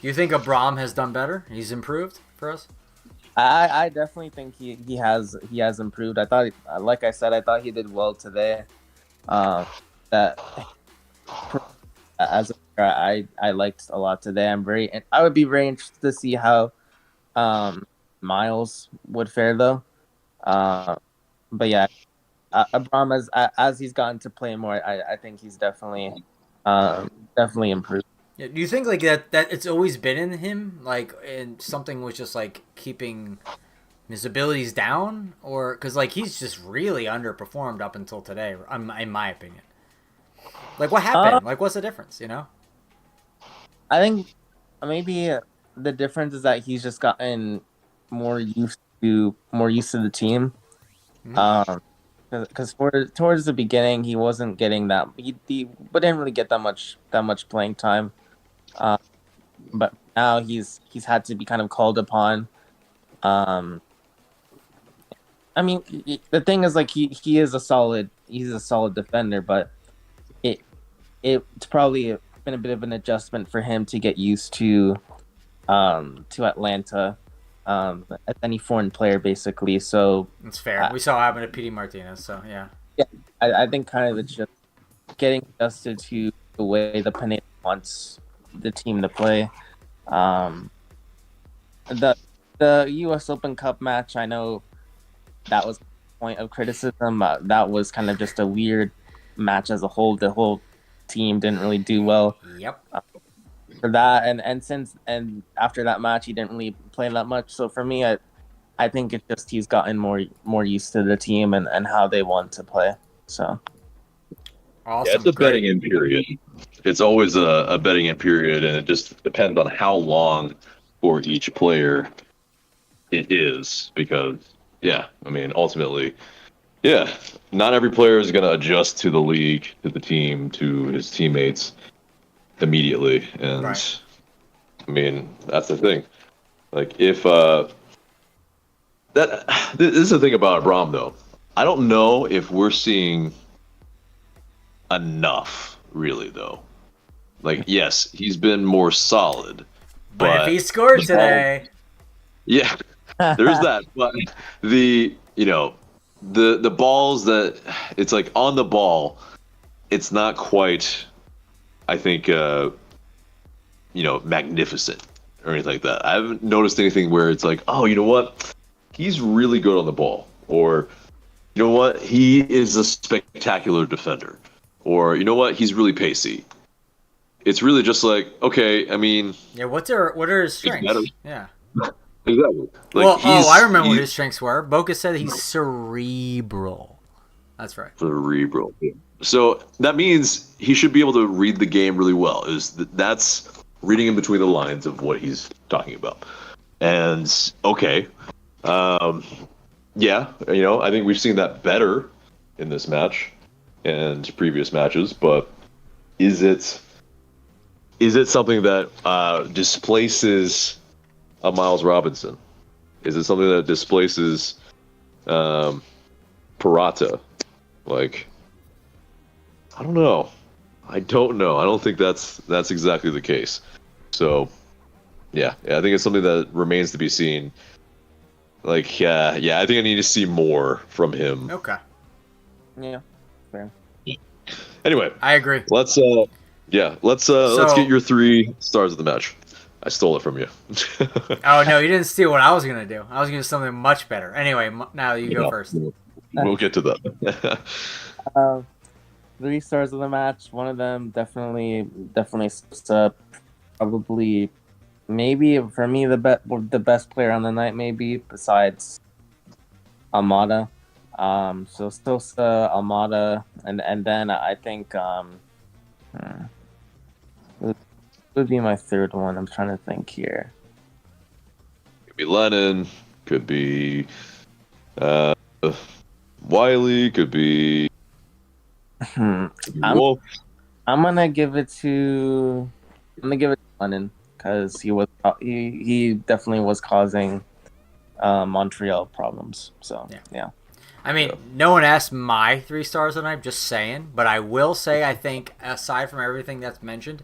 You think Abram has done better? He's improved for us? I definitely think he has improved. I thought, like I said, I thought he did well today. That as a player, I liked a lot today. I would be very interested to see how Miles would fare though. But yeah, Abram as he's gotten to play more, I think he's definitely improved. Yeah, do you think like that it's always been in him, like, and something was just like keeping his abilities down, or because like he's just really underperformed up until today, in my opinion. Like, what happened? Like, what's the difference? You know? I think maybe the difference is that he's just gotten more used to the team. Because towards the beginning, he wasn't getting that. He didn't really get that much playing time. But now he's had to be kind of called upon. I mean, the thing is, like, he's a solid defender, but it's probably been a bit of an adjustment for him to get used to Atlanta, as any foreign player, basically. So it's fair. We saw what happened to PD Martinez, so yeah. Yeah, I think kind of it's just getting adjusted to the way the Pineda wants the team to play. The U.S. Open Cup match, I know that was a point of criticism. That was kind of just a weird match as a whole. The whole team didn't really do well. Yep. For that, and after that match, he didn't really play that much. So for me, I think it's just he's gotten more used to the team and how they want to play. So. Awesome. Yeah, it's a betting in period. It's always a betting in period, and it just depends on how long for each player it is. Because, yeah, I mean, ultimately, yeah, not every player is going to adjust to the league, to the team, to his teammates immediately. And, right. I mean, that's the thing. Like, if this is the thing about Abram, though. I don't know if we're seeing enough, really, though. Like, yes, he's been more solid, but if he scored today, yeah, there's that. But the balls that it's like on the ball, it's not quite, I think, magnificent or anything like that. I haven't noticed anything where it's like, oh, you know what, he's really good on the ball, or you know what, he is a spectacular defender. Or, you know what, he's really pacey. It's really just like, okay, I mean... Yeah, what are his strengths? Yeah. Exactly. Like, I remember what his strengths were. Boca said he's cerebral. That's right. Cerebral. Yeah. So that means he should be able to read the game really well. That's reading in between the lines of what he's talking about. And, okay. Yeah, I think we've seen that better in this match and previous matches, but is it something that displaces a Miles Robinson? Is it something that displaces Parata? Like, I don't know. I don't know. I don't think that's exactly the case. So, yeah, I think it's something that remains to be seen. Like, yeah, I think I need to see more from him. Okay. Yeah. Fair. Anyway, I agree. Let's get your 3 stars of the match. I stole it from you. Oh no, you didn't steal what I was gonna do. I was gonna do something much better. Anyway, now you go first. We'll get to that. 3 stars of the match. One of them definitely steps up. Probably, maybe for me the best player on the night, maybe besides Almada. So Sosa, Almada, and then I think would be my third one. I'm trying to think here. Could be Lennon. Could be Wiley. Could be Wolf. I'm gonna give it to Lennon. because he definitely was causing Montreal problems. So yeah. I mean, no one asked my 3 stars tonight. I'm just saying, but I will say I think aside from everything that's mentioned,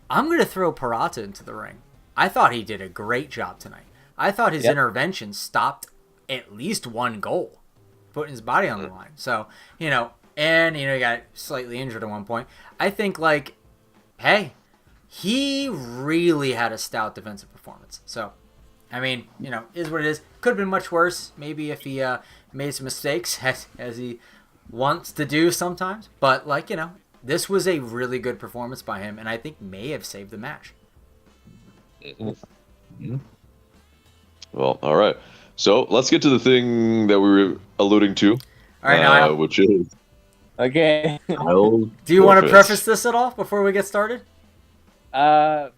I'm going to throw Parata into the ring. I thought he did a great job tonight. I thought his intervention stopped at least 1 goal, putting his body on the line. So, he got slightly injured at one point. I think, hey, he really had a stout defensive performance. So, I mean, is what it is. Could have been much worse, maybe if he made some mistakes, as he wants to do sometimes. But, this was a really good performance by him, and I think may have saved the match. Mm-hmm. Well, all right. So let's get to the thing that we were alluding to, all right, Nile. which is okay. Do you want to preface this at all before we get started? So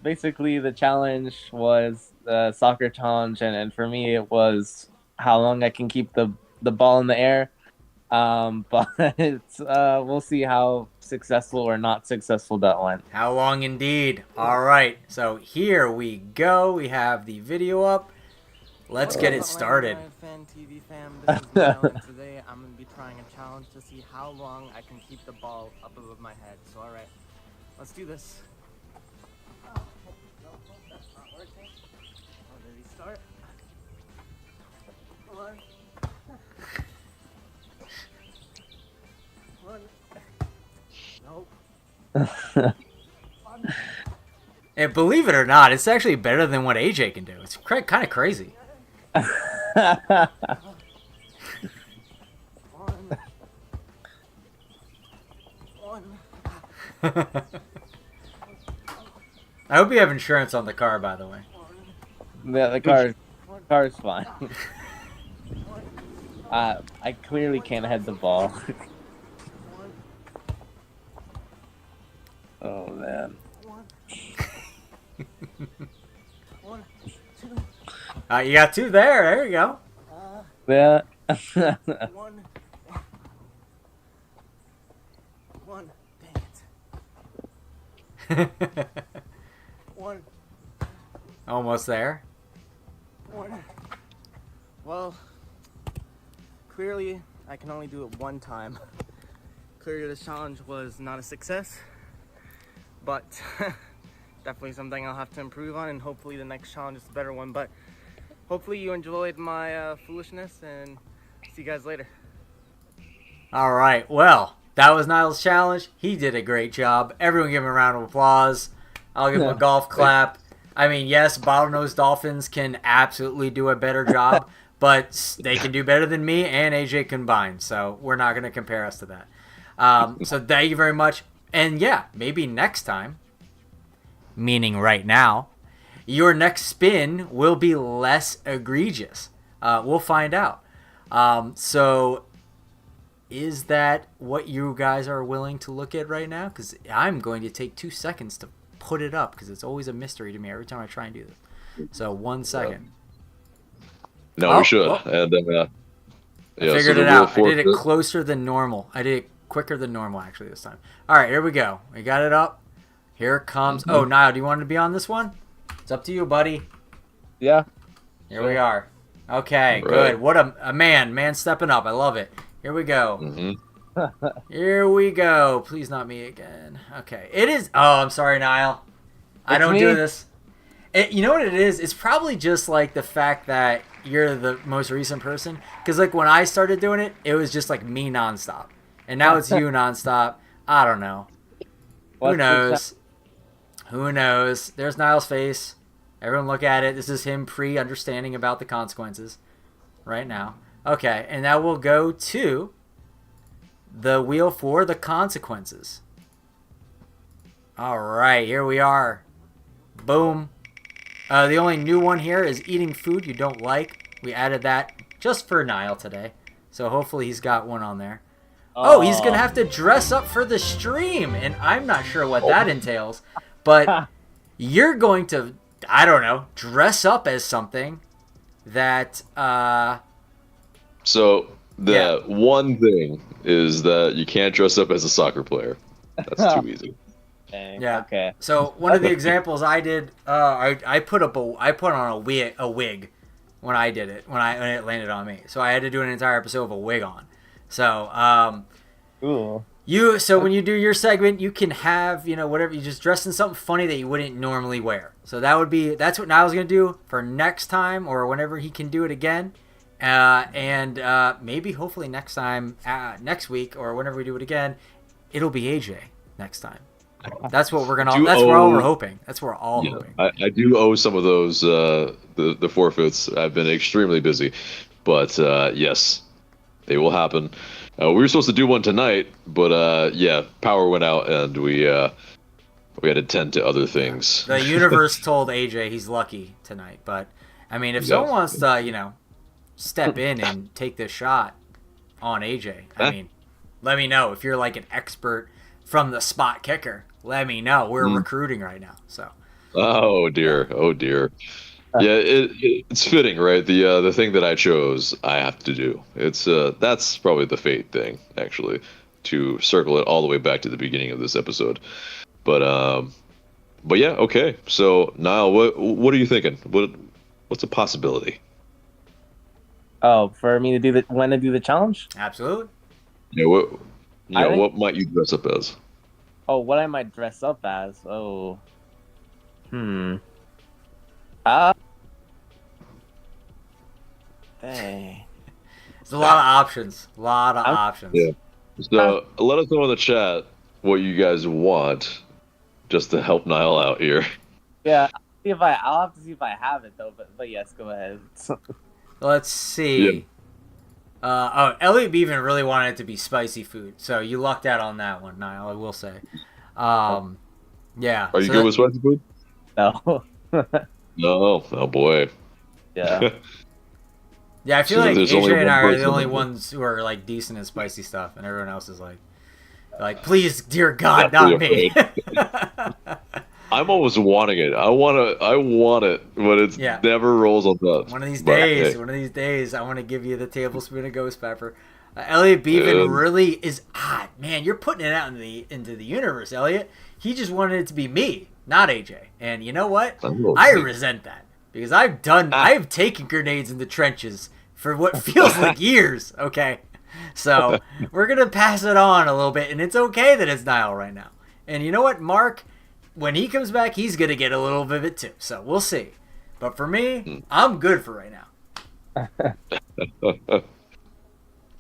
basically, the challenge was the soccer challenge, and for me, it was how long I can keep the ball in the air. But we'll see how successful or not successful that went. How long indeed. All right, so here we go. We have the video up. Let's get it started. TV fam, this is Nile, and today I'm going to be trying a challenge to see how long I can keep the ball up above my head. So all right, let's do this. Oh, no, that's not working. Let me start. One. Nope. And believe it or not, it's actually better than what AJ can do. It's kind of crazy. I hope you have insurance on the car, by the way. Yeah, the car's fine. I clearly can't head the ball. Oh man. You got 2 there. There you go. Yeah. One. Dang it. One. Almost there. One. Well, clearly I can only do it 1 time. Clearly this challenge was not a success, but definitely something I'll have to improve on, and hopefully the next challenge is a better one. But hopefully you enjoyed my foolishness, and see you guys later. All right. Well, that was Nile's challenge. He did a great job. Everyone give him a round of applause. I'll give him a golf clap. I mean, yes, bottlenose dolphins can absolutely do a better job, but they can do better than me and AJ combined. So we're not going to compare us to that. So thank you very much. And yeah, maybe next time, meaning right now, your next spin will be less egregious. We'll find out. So is that what you guys are willing to look at right now? Because I'm going to take 2 seconds to put it up, because it's always a mystery to me every time I try and do this. So 1 second. No, we should. And I figured it out. I did it closer than normal. I did it quicker than normal, actually, this time. All right, here we go. We got it up. Here it comes. Oh, Nile, do you want to be on this one? It's up to you, buddy. Yeah. Here we are. Okay, good. What a man stepping up. I love it. Here we go. Here we go. Please not me again. Okay. It is. Oh, I'm sorry, Nile. I don't do this. You know what it is? It's probably just like the fact that you're the most recent person. Because like when I started doing it, it was just like me nonstop. And now it's you nonstop. I don't know. Who knows? Who knows? There's Nile's face. Everyone look at it. This is him pre-understanding about the consequences right now. Okay, and now we'll go to the wheel for the consequences. All right, here we are. Boom. The only new one here is eating food you don't like. We added that just for Nile today. So hopefully he's got one on there. Oh, he's going to have to dress up for the stream. And I'm not sure what that entails. But you're going to, I don't know, dress up as something that... So the one thing is that you can't dress up as a soccer player. That's too easy. Dang, Yeah. Okay. So one of the examples I did, I put on a wig when I did it when it landed on me. So I had to do an entire episode of a wig on. So Cool. when you do your segment, you can have whatever, you just dress in something funny that you wouldn't normally wear. So that's what Niall's gonna do for next time or whenever he can do it again. And maybe hopefully next time, next week or whenever we do it again, it'll be AJ next time. That's what we're gonna. That's where all we're hoping. That's where we're all hoping. I do owe some of those the forfeits. I've been extremely busy, but yes, they will happen. We were supposed to do one tonight, but power went out and we had to tend to other things. The universe told AJ he's lucky tonight, but I mean, if someone wants to, step in and take this shot on AJ, I mean, let me know. If you're like an expert from the spot kicker, let me know. We're recruiting right now, so. Oh dear. Yeah, it's fitting, right? The thing that I chose, I have to do. It's that's probably the fate thing, actually, to circle it all the way back to the beginning of this episode. But yeah, okay. So Nile, what are you thinking? What's a possibility? Oh, for me to do the challenge? Absolutely. Yeah, what might you dress up as? Oh, what I might dress up as? Oh. Dang. There's a lot of options. Yeah. So let us know in the chat what you guys want, just to help Nile out here. Yeah, I'll have to see if I have it though. But yes, go ahead. Let's see. Elliot Beaven really wanted it to be spicy food, so you lucked out on that one, Niall. I will say. Yeah. Are you good with spicy food? No. No. Oh boy. Yeah. Yeah, I feel So like there's only AJ and one I are the person only that- ones who are like decent at spicy stuff, and everyone else is like, please, dear God, not me. I'm always wanting it. I want it, but it's never rolls on that. One of these days, I want to give you the tablespoon of ghost pepper. Elliot Beaven really is man. You're putting it out into the universe, Elliot. He just wanted it to be me, not AJ. And you know what? I resent that because I've taken grenades in the trenches for what feels like years. Okay, so we're gonna pass it on a little bit, and it's okay that it's Nile right now. And you know what, Mark? When he comes back, he's going to get a little bit of it too. So we'll see. But for me, I'm good for right now.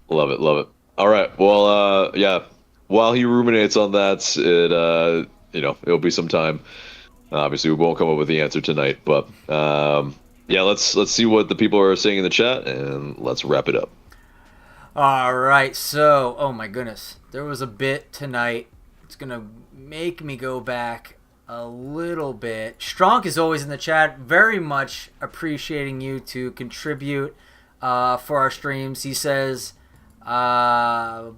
Love it. All right. Well, while he ruminates on that, it'll be some time. Obviously, we won't come up with the answer tonight. But, let's see what the people are saying in the chat, and let's wrap it up. All right. So, oh my goodness. There was a bit tonight. It's going to make me go back a little bit. Strong is always in the chat. Very much appreciating you to contribute for our streams. He says, I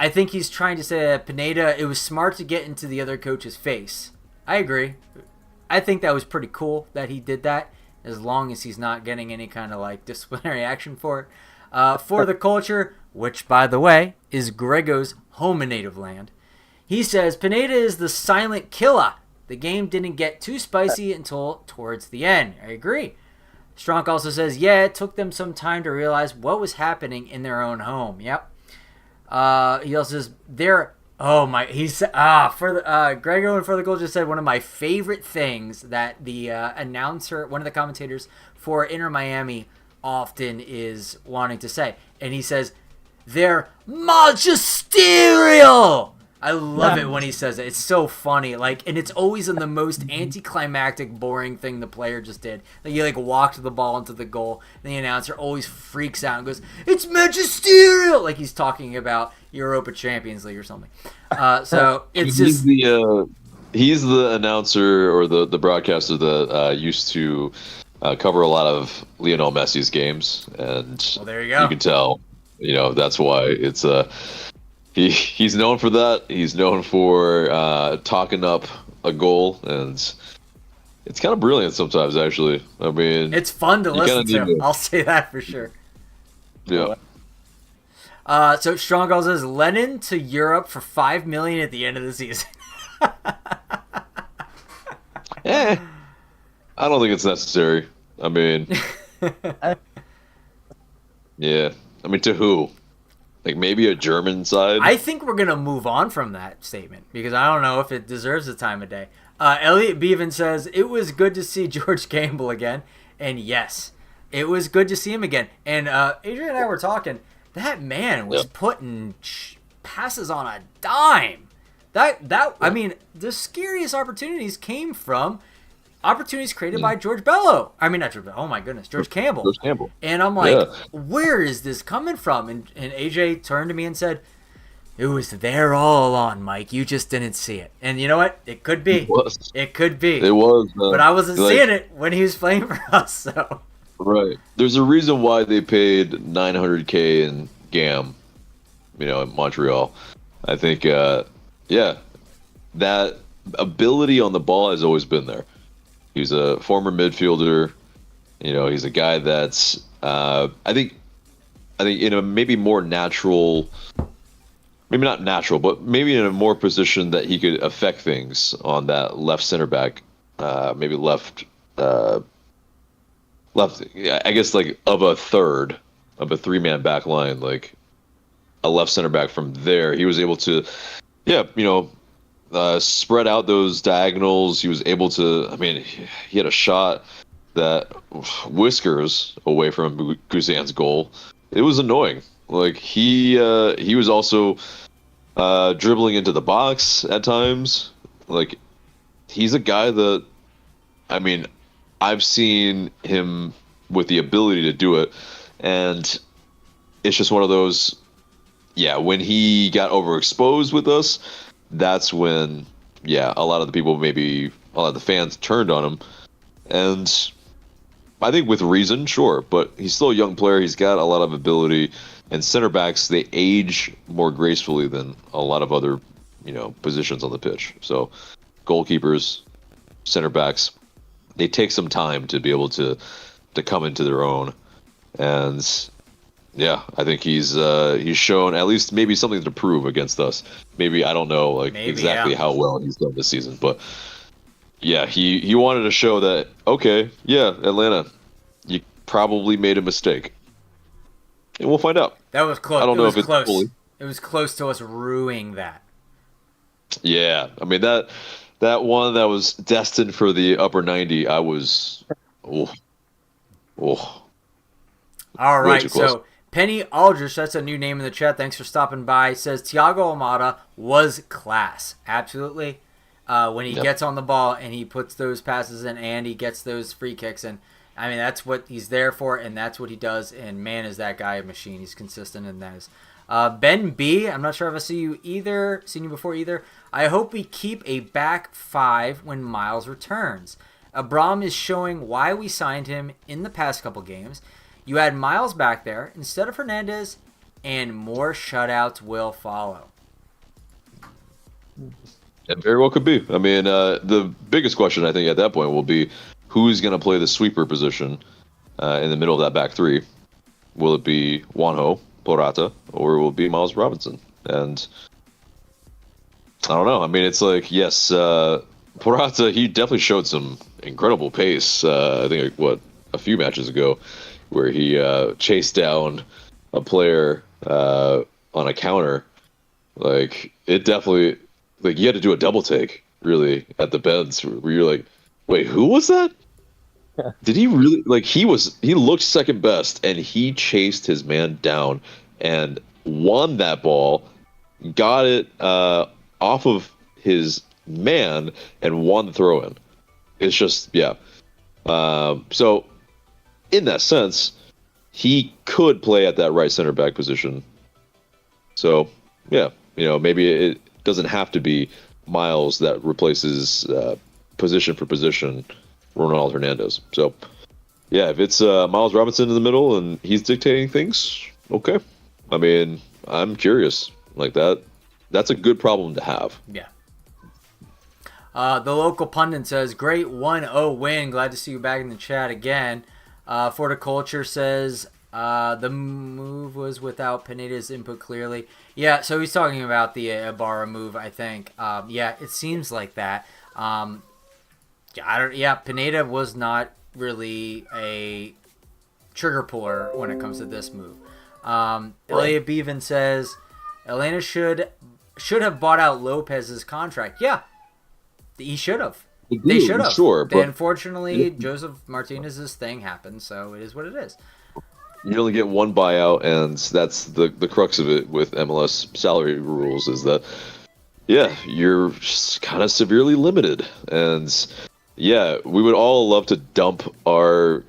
think he's trying to say that Pineda, it was smart to get into the other coach's face. I agree. I think that was pretty cool that he did that, as long as he's not getting any kind of like disciplinary action for it. For the culture, which by the way is Grego's home and native land. He says, Pineda is the silent killer. The game didn't get too spicy until towards the end. I agree. Strong also says, it took them some time to realize what was happening in their own home. Yep. He also says, Grego and For the Goal just said one of my favorite things that the announcer, one of the commentators for Inter Miami often is wanting to say. And he says, they're magisterial. I love it when he says it. It's so funny. And it's always in the most anticlimactic, boring thing the player just did. He walked the ball into the goal, and the announcer always freaks out and goes, "It's magisterial!" Like he's talking about Europa Champions League or something. So it's just he's the announcer or the broadcaster that used to cover a lot of Lionel Messi's games, and there you go. You can tell, that's why it's He's known for that. He's known for talking up a goal, and it's kind of brilliant sometimes, actually. I mean, it's fun to listen to. I'll say that for sure. Yeah. So Strong Girl says Lennon to Europe for $5 million at the end of the season. I don't think it's necessary. I mean, yeah. I mean, to who? Like maybe a German side? I think we're going to move on from that statement because I don't know if it deserves the time of day. Elliot Bevan says, it was good to see George Campbell again. And yes, it was good to see him again. And Adrian and I were talking. That man was putting passes on a dime. I mean, the scariest opportunities came from opportunities created by George Bello. I mean, not George Bello. Oh my goodness, George Campbell. George Campbell. And I'm like, where is this coming from? And AJ turned to me and said, it was there all along, Mike. You just didn't see it. And you know what? It could be. It could be. It was. But I wasn't seeing it when he was playing for us. So. Right. There's a reason why they paid $900K in GAM, in Montreal. I think, that ability on the ball has always been there. He's a former midfielder. He's a guy that's, I think in a maybe more natural, maybe not natural, but maybe in a more position that he could affect things on that left center back, maybe left, I guess like of a three-man back line, like a left center back from there. He was able to, spread out those diagonals. He was able to, he had a shot that whiskers away from Guzan's goal. It was annoying. Like he was also dribbling into the box at times. Like he's a guy that, I've seen him with the ability to do it, and it's just one of those, when he got overexposed with us, that's when, a lot of the people, maybe a lot of the fans turned on him. And I think with reason, sure, but he's still a young player. He's got a lot of ability, and center backs, they age more gracefully than a lot of other, positions on the pitch. So goalkeepers, center backs, they take some time to be able to come into their own. And I think he's shown at least maybe something to prove against us. Maybe, I don't know exactly how well he's done this season, but he wanted to show that, okay, Atlanta, you probably made a mistake. And we'll find out. That was close. I don't know if it's close. Fully. It was close to us ruining that. Yeah, that one that was destined for the upper 90, I was... All right, so Penny Aldrich, that's a new name in the chat. Thanks for stopping by. Says Thiago Almada was class. Absolutely. When he gets on the ball and he puts those passes in and he gets those free kicks in. That's what he's there for, and that's what he does. And man, is that guy a machine. He's consistent in that. Ben B, I'm not sure if I've seen you before either. I hope we keep a back five when Miles returns. Abram is showing why we signed him in the past couple games. You add Miles back there instead of Hernandez, and more shutouts will follow. It very well could be. The biggest question I think at that point will be who's going to play the sweeper position in the middle of that back three. Will it be Juanjo, Porata, or will it be Miles Robinson? And I don't know. It's like, yes, Porata, he definitely showed some incredible pace. I think, a few matches ago, where he chased down a player on a counter. Like, it definitely, you had to do a double take, really, at the bends, where you're like, wait, who was that? Did he really, he looked second best, and he chased his man down and won that ball, got it off of his man, and won the throw-in. It's just, so, in that sense, he could play at that right center back position. So, maybe it doesn't have to be Miles that replaces position for position Ronald Hernandez. So, if it's Miles Robinson in the middle and he's dictating things, okay. I'm curious. Like that. That's a good problem to have. Yeah. The local pundit says, great 1-0 win. Glad to see you back in the chat again. Forticulture says, The move was without Pineda's input clearly. Yeah, so he's talking about the Ibarra move, I think. Yeah, it seems like that. Pineda was not really a trigger puller when it comes to this move. Elliot Bevan says Elena should have bought out Lopez's contract. Yeah, he should have. They should have. Sure, but unfortunately, Joseph Martinez's thing happened, so it is what it is. You only get one buyout, and that's the crux of it with MLS salary rules is that, yeah, you're kind of severely limited. And, yeah, we would all love to dump our,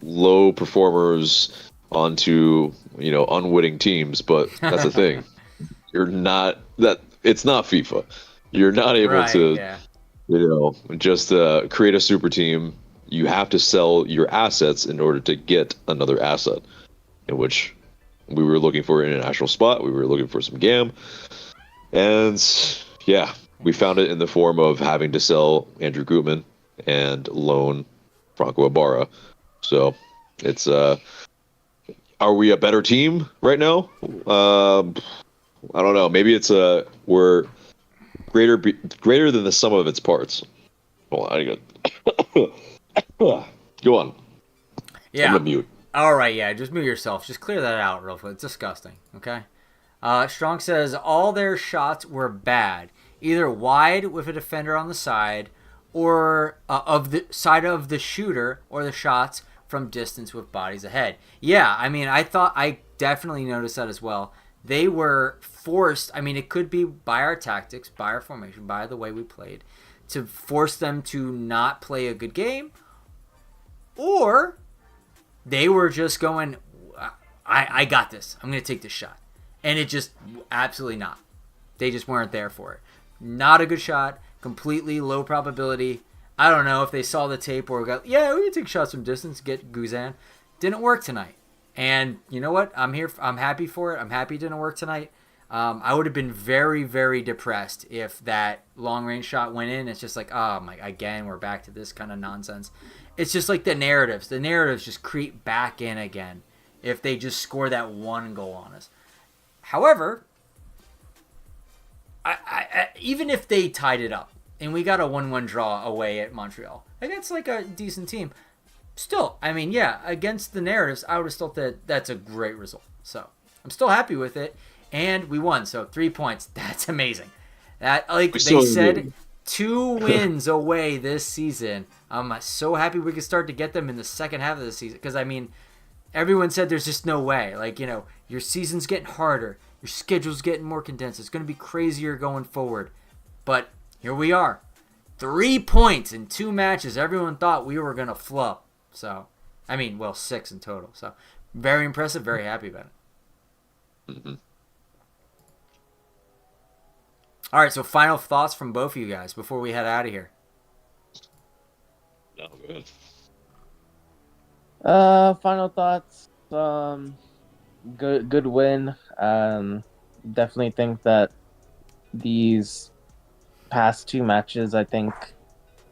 low performers onto, unwitting teams, but that's the thing. You're not that. It's not FIFA. You're not able to, just create a super team. You have to sell your assets in order to get another asset, in which we were looking for an international spot. We were looking for some GAM. And, yeah, we found it in the form of having to sell Andrew Gutman and loan Franco Ibarra. So it's are we a better team right now? I don't know. Maybe it's we're greater than the sum of its parts. Hold on, I got go on. Yeah. I'm gonna mute. All right, yeah, just mute yourself. Just clear that out real quick. It's disgusting. Okay. Strong says all their shots were bad, either wide with a defender on the side, or of the side of the shooter, or the shots from distance with bodies ahead. Yeah, I mean, I definitely noticed that as well. They were forced. I mean, it could be by our tactics, by our formation, by the way we played, to force them to not play a good game. Or they were just going, I got this. I'm going to take this shot. And it just, absolutely not. They just weren't there for it. Not a good shot. Completely low probability. I don't know if they saw the tape or got, we can take shots from distance, get Guzan. Didn't work tonight. And you know what? I'm here. I'm happy for it. I'm happy it didn't work tonight. I would have been very, very depressed if that long-range shot went in. It's just like, oh my, again, we're back to this kind of nonsense. It's just like the narratives. The narratives just creep back in again if they just score that one goal on us. However, I even if they tied it up and we got a 1-1 draw away at Montreal, against like a decent team, still, I mean, yeah, against the narratives, I would have still thought that's a great result. So I'm still happy with it. And we won, so 3 points. That's amazing. That, like they said, 2 wins away this season. I'm so happy we could start to get them in the second half of the season. Because, I mean, everyone said there's just no way. Like, your season's getting harder. Your schedule's getting more condensed. It's going to be crazier going forward. But here we are. 3 points in 2 matches. Everyone thought we were going to flop. So, I mean, 6 in total. So, very impressive. Very happy about it. Mm-hmm. All right, so final thoughts from both of you guys before we head out of here. No, good. Final thoughts. Good win. Definitely think that these past 2 matches, I think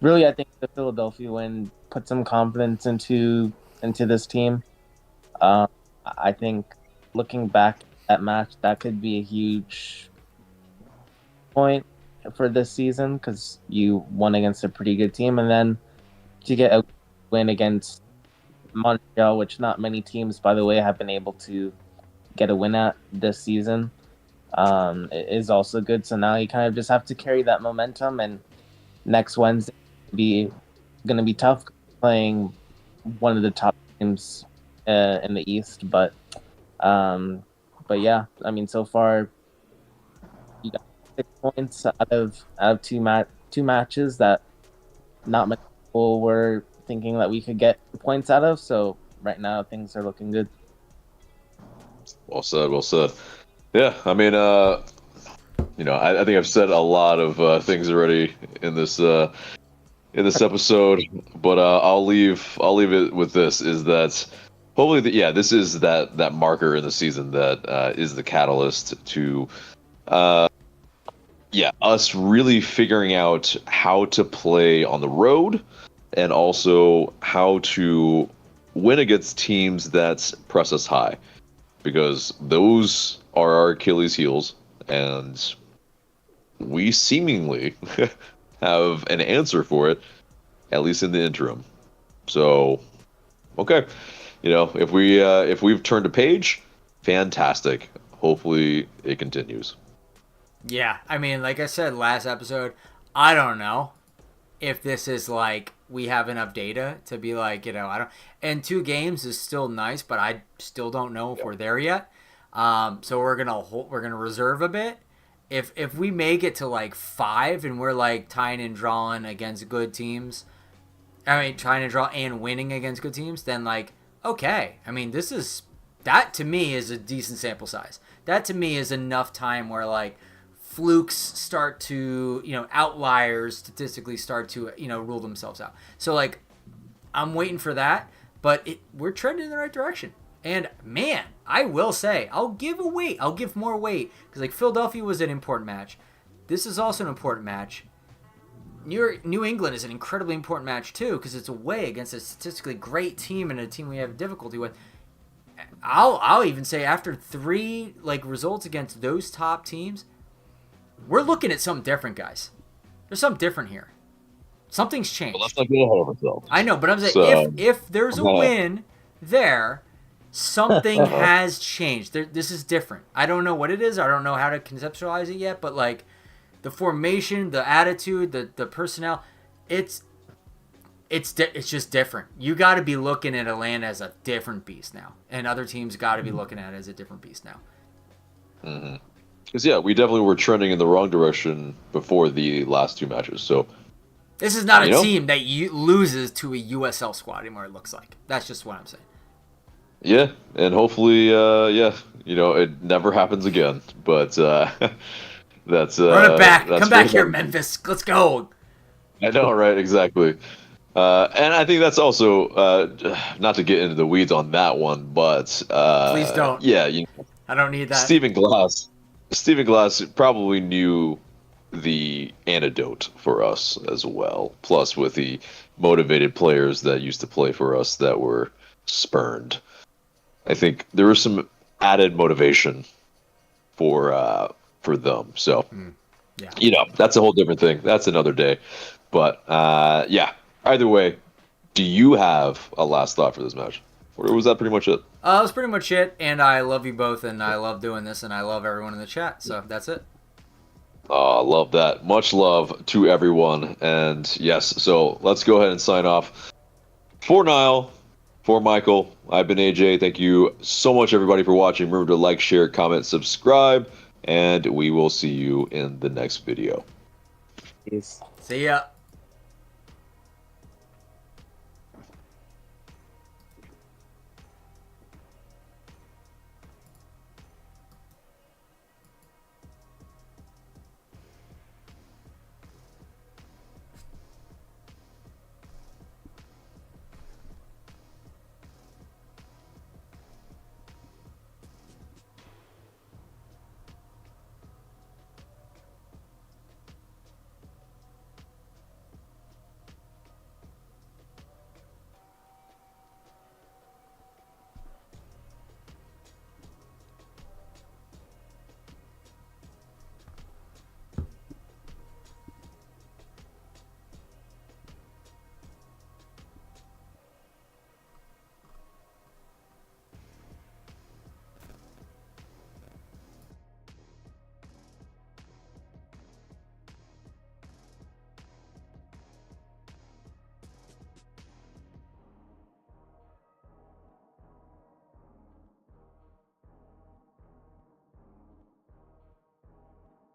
the Philadelphia win put some confidence into this team. I think looking back at that match, that could be a huge point for this season because you won against a pretty good team, and then to get a win against Montreal, which not many teams, by the way, have been able to get a win at this season, is also good. So now you kind of just have to carry that momentum, and next Wednesday going to be tough playing one of the top teams in the East, but yeah, I mean, so far you got 6 points out of two matches that not many people were thinking that we could get points out of. So right now things are looking good. Well said. Well said. Yeah, I mean, I think I've said a lot of things already in this episode, but I'll leave it with this: is that hopefully, this is that marker in the season that is the catalyst to, us really figuring out how to play on the road, and also how to win against teams that press us high, because those are our Achilles heels, and we seemingly have an answer for it, at least in the interim. So, okay, if we've turned a page, fantastic. Hopefully, it continues. Yeah, I mean, like I said last episode, I don't know if this is like we have enough data to be like, I don't. And 2 games is still nice, but I still don't know if we're there yet. So we're gonna reserve a bit. If we make it to like 5 and we're like tying and drawing against good teams, trying to draw and winning against good teams, then like, okay. I mean, that to me is a decent sample size. That to me is enough time where like flukes start to, outliers statistically start to, rule themselves out. So like, I'm waiting for that, but we're trending in the right direction. And man, I will say, I'll give more weight, because like Philadelphia was an important match. This is also an important match. New England is an incredibly important match too, because it's away against a statistically great team and a team we have difficulty with. I'll even say after 3 like results against those top teams, we're looking at something different, guys. There's something different here. Something's changed. Well, let's not get ahead of ourselves. I know, but I'm saying if there's a win there, something has changed. This is different. I don't know what it is. I don't know how to conceptualize it yet, but like the formation, the attitude, the personnel, it's just different. You got to be looking at Atlanta as a different beast now, and other teams got to be looking at it as a different beast now. Mm-hmm. Because we definitely were trending in the wrong direction before the last 2 matches. So this is not a team that loses to a USL squad anymore. It looks like that's just what I'm saying. Yeah, and hopefully, it never happens again. But that's run it back. That's Come back here, Memphis. Let's go. I know, right? Exactly. And I think that's also not to get into the weeds on that one, but please don't. Yeah, I don't need that. Stephen Glass probably knew the antidote for us as well. Plus, with the motivated players that used to play for us that were spurned, I think there was some added motivation for them. So, that's a whole different thing. That's another day. But either way, do you have a last thought for this match? Or was that pretty much it? That was pretty much it, and I love you both, and I love doing this, and I love everyone in the chat, so that's it. Love that. Much love to everyone, and yes, so let's go ahead and sign off. For Nile, for Michael, I've been AJ. Thank you so much, everybody, for watching. Remember to like, share, comment, subscribe, and we will see you in the next video. Peace. See ya.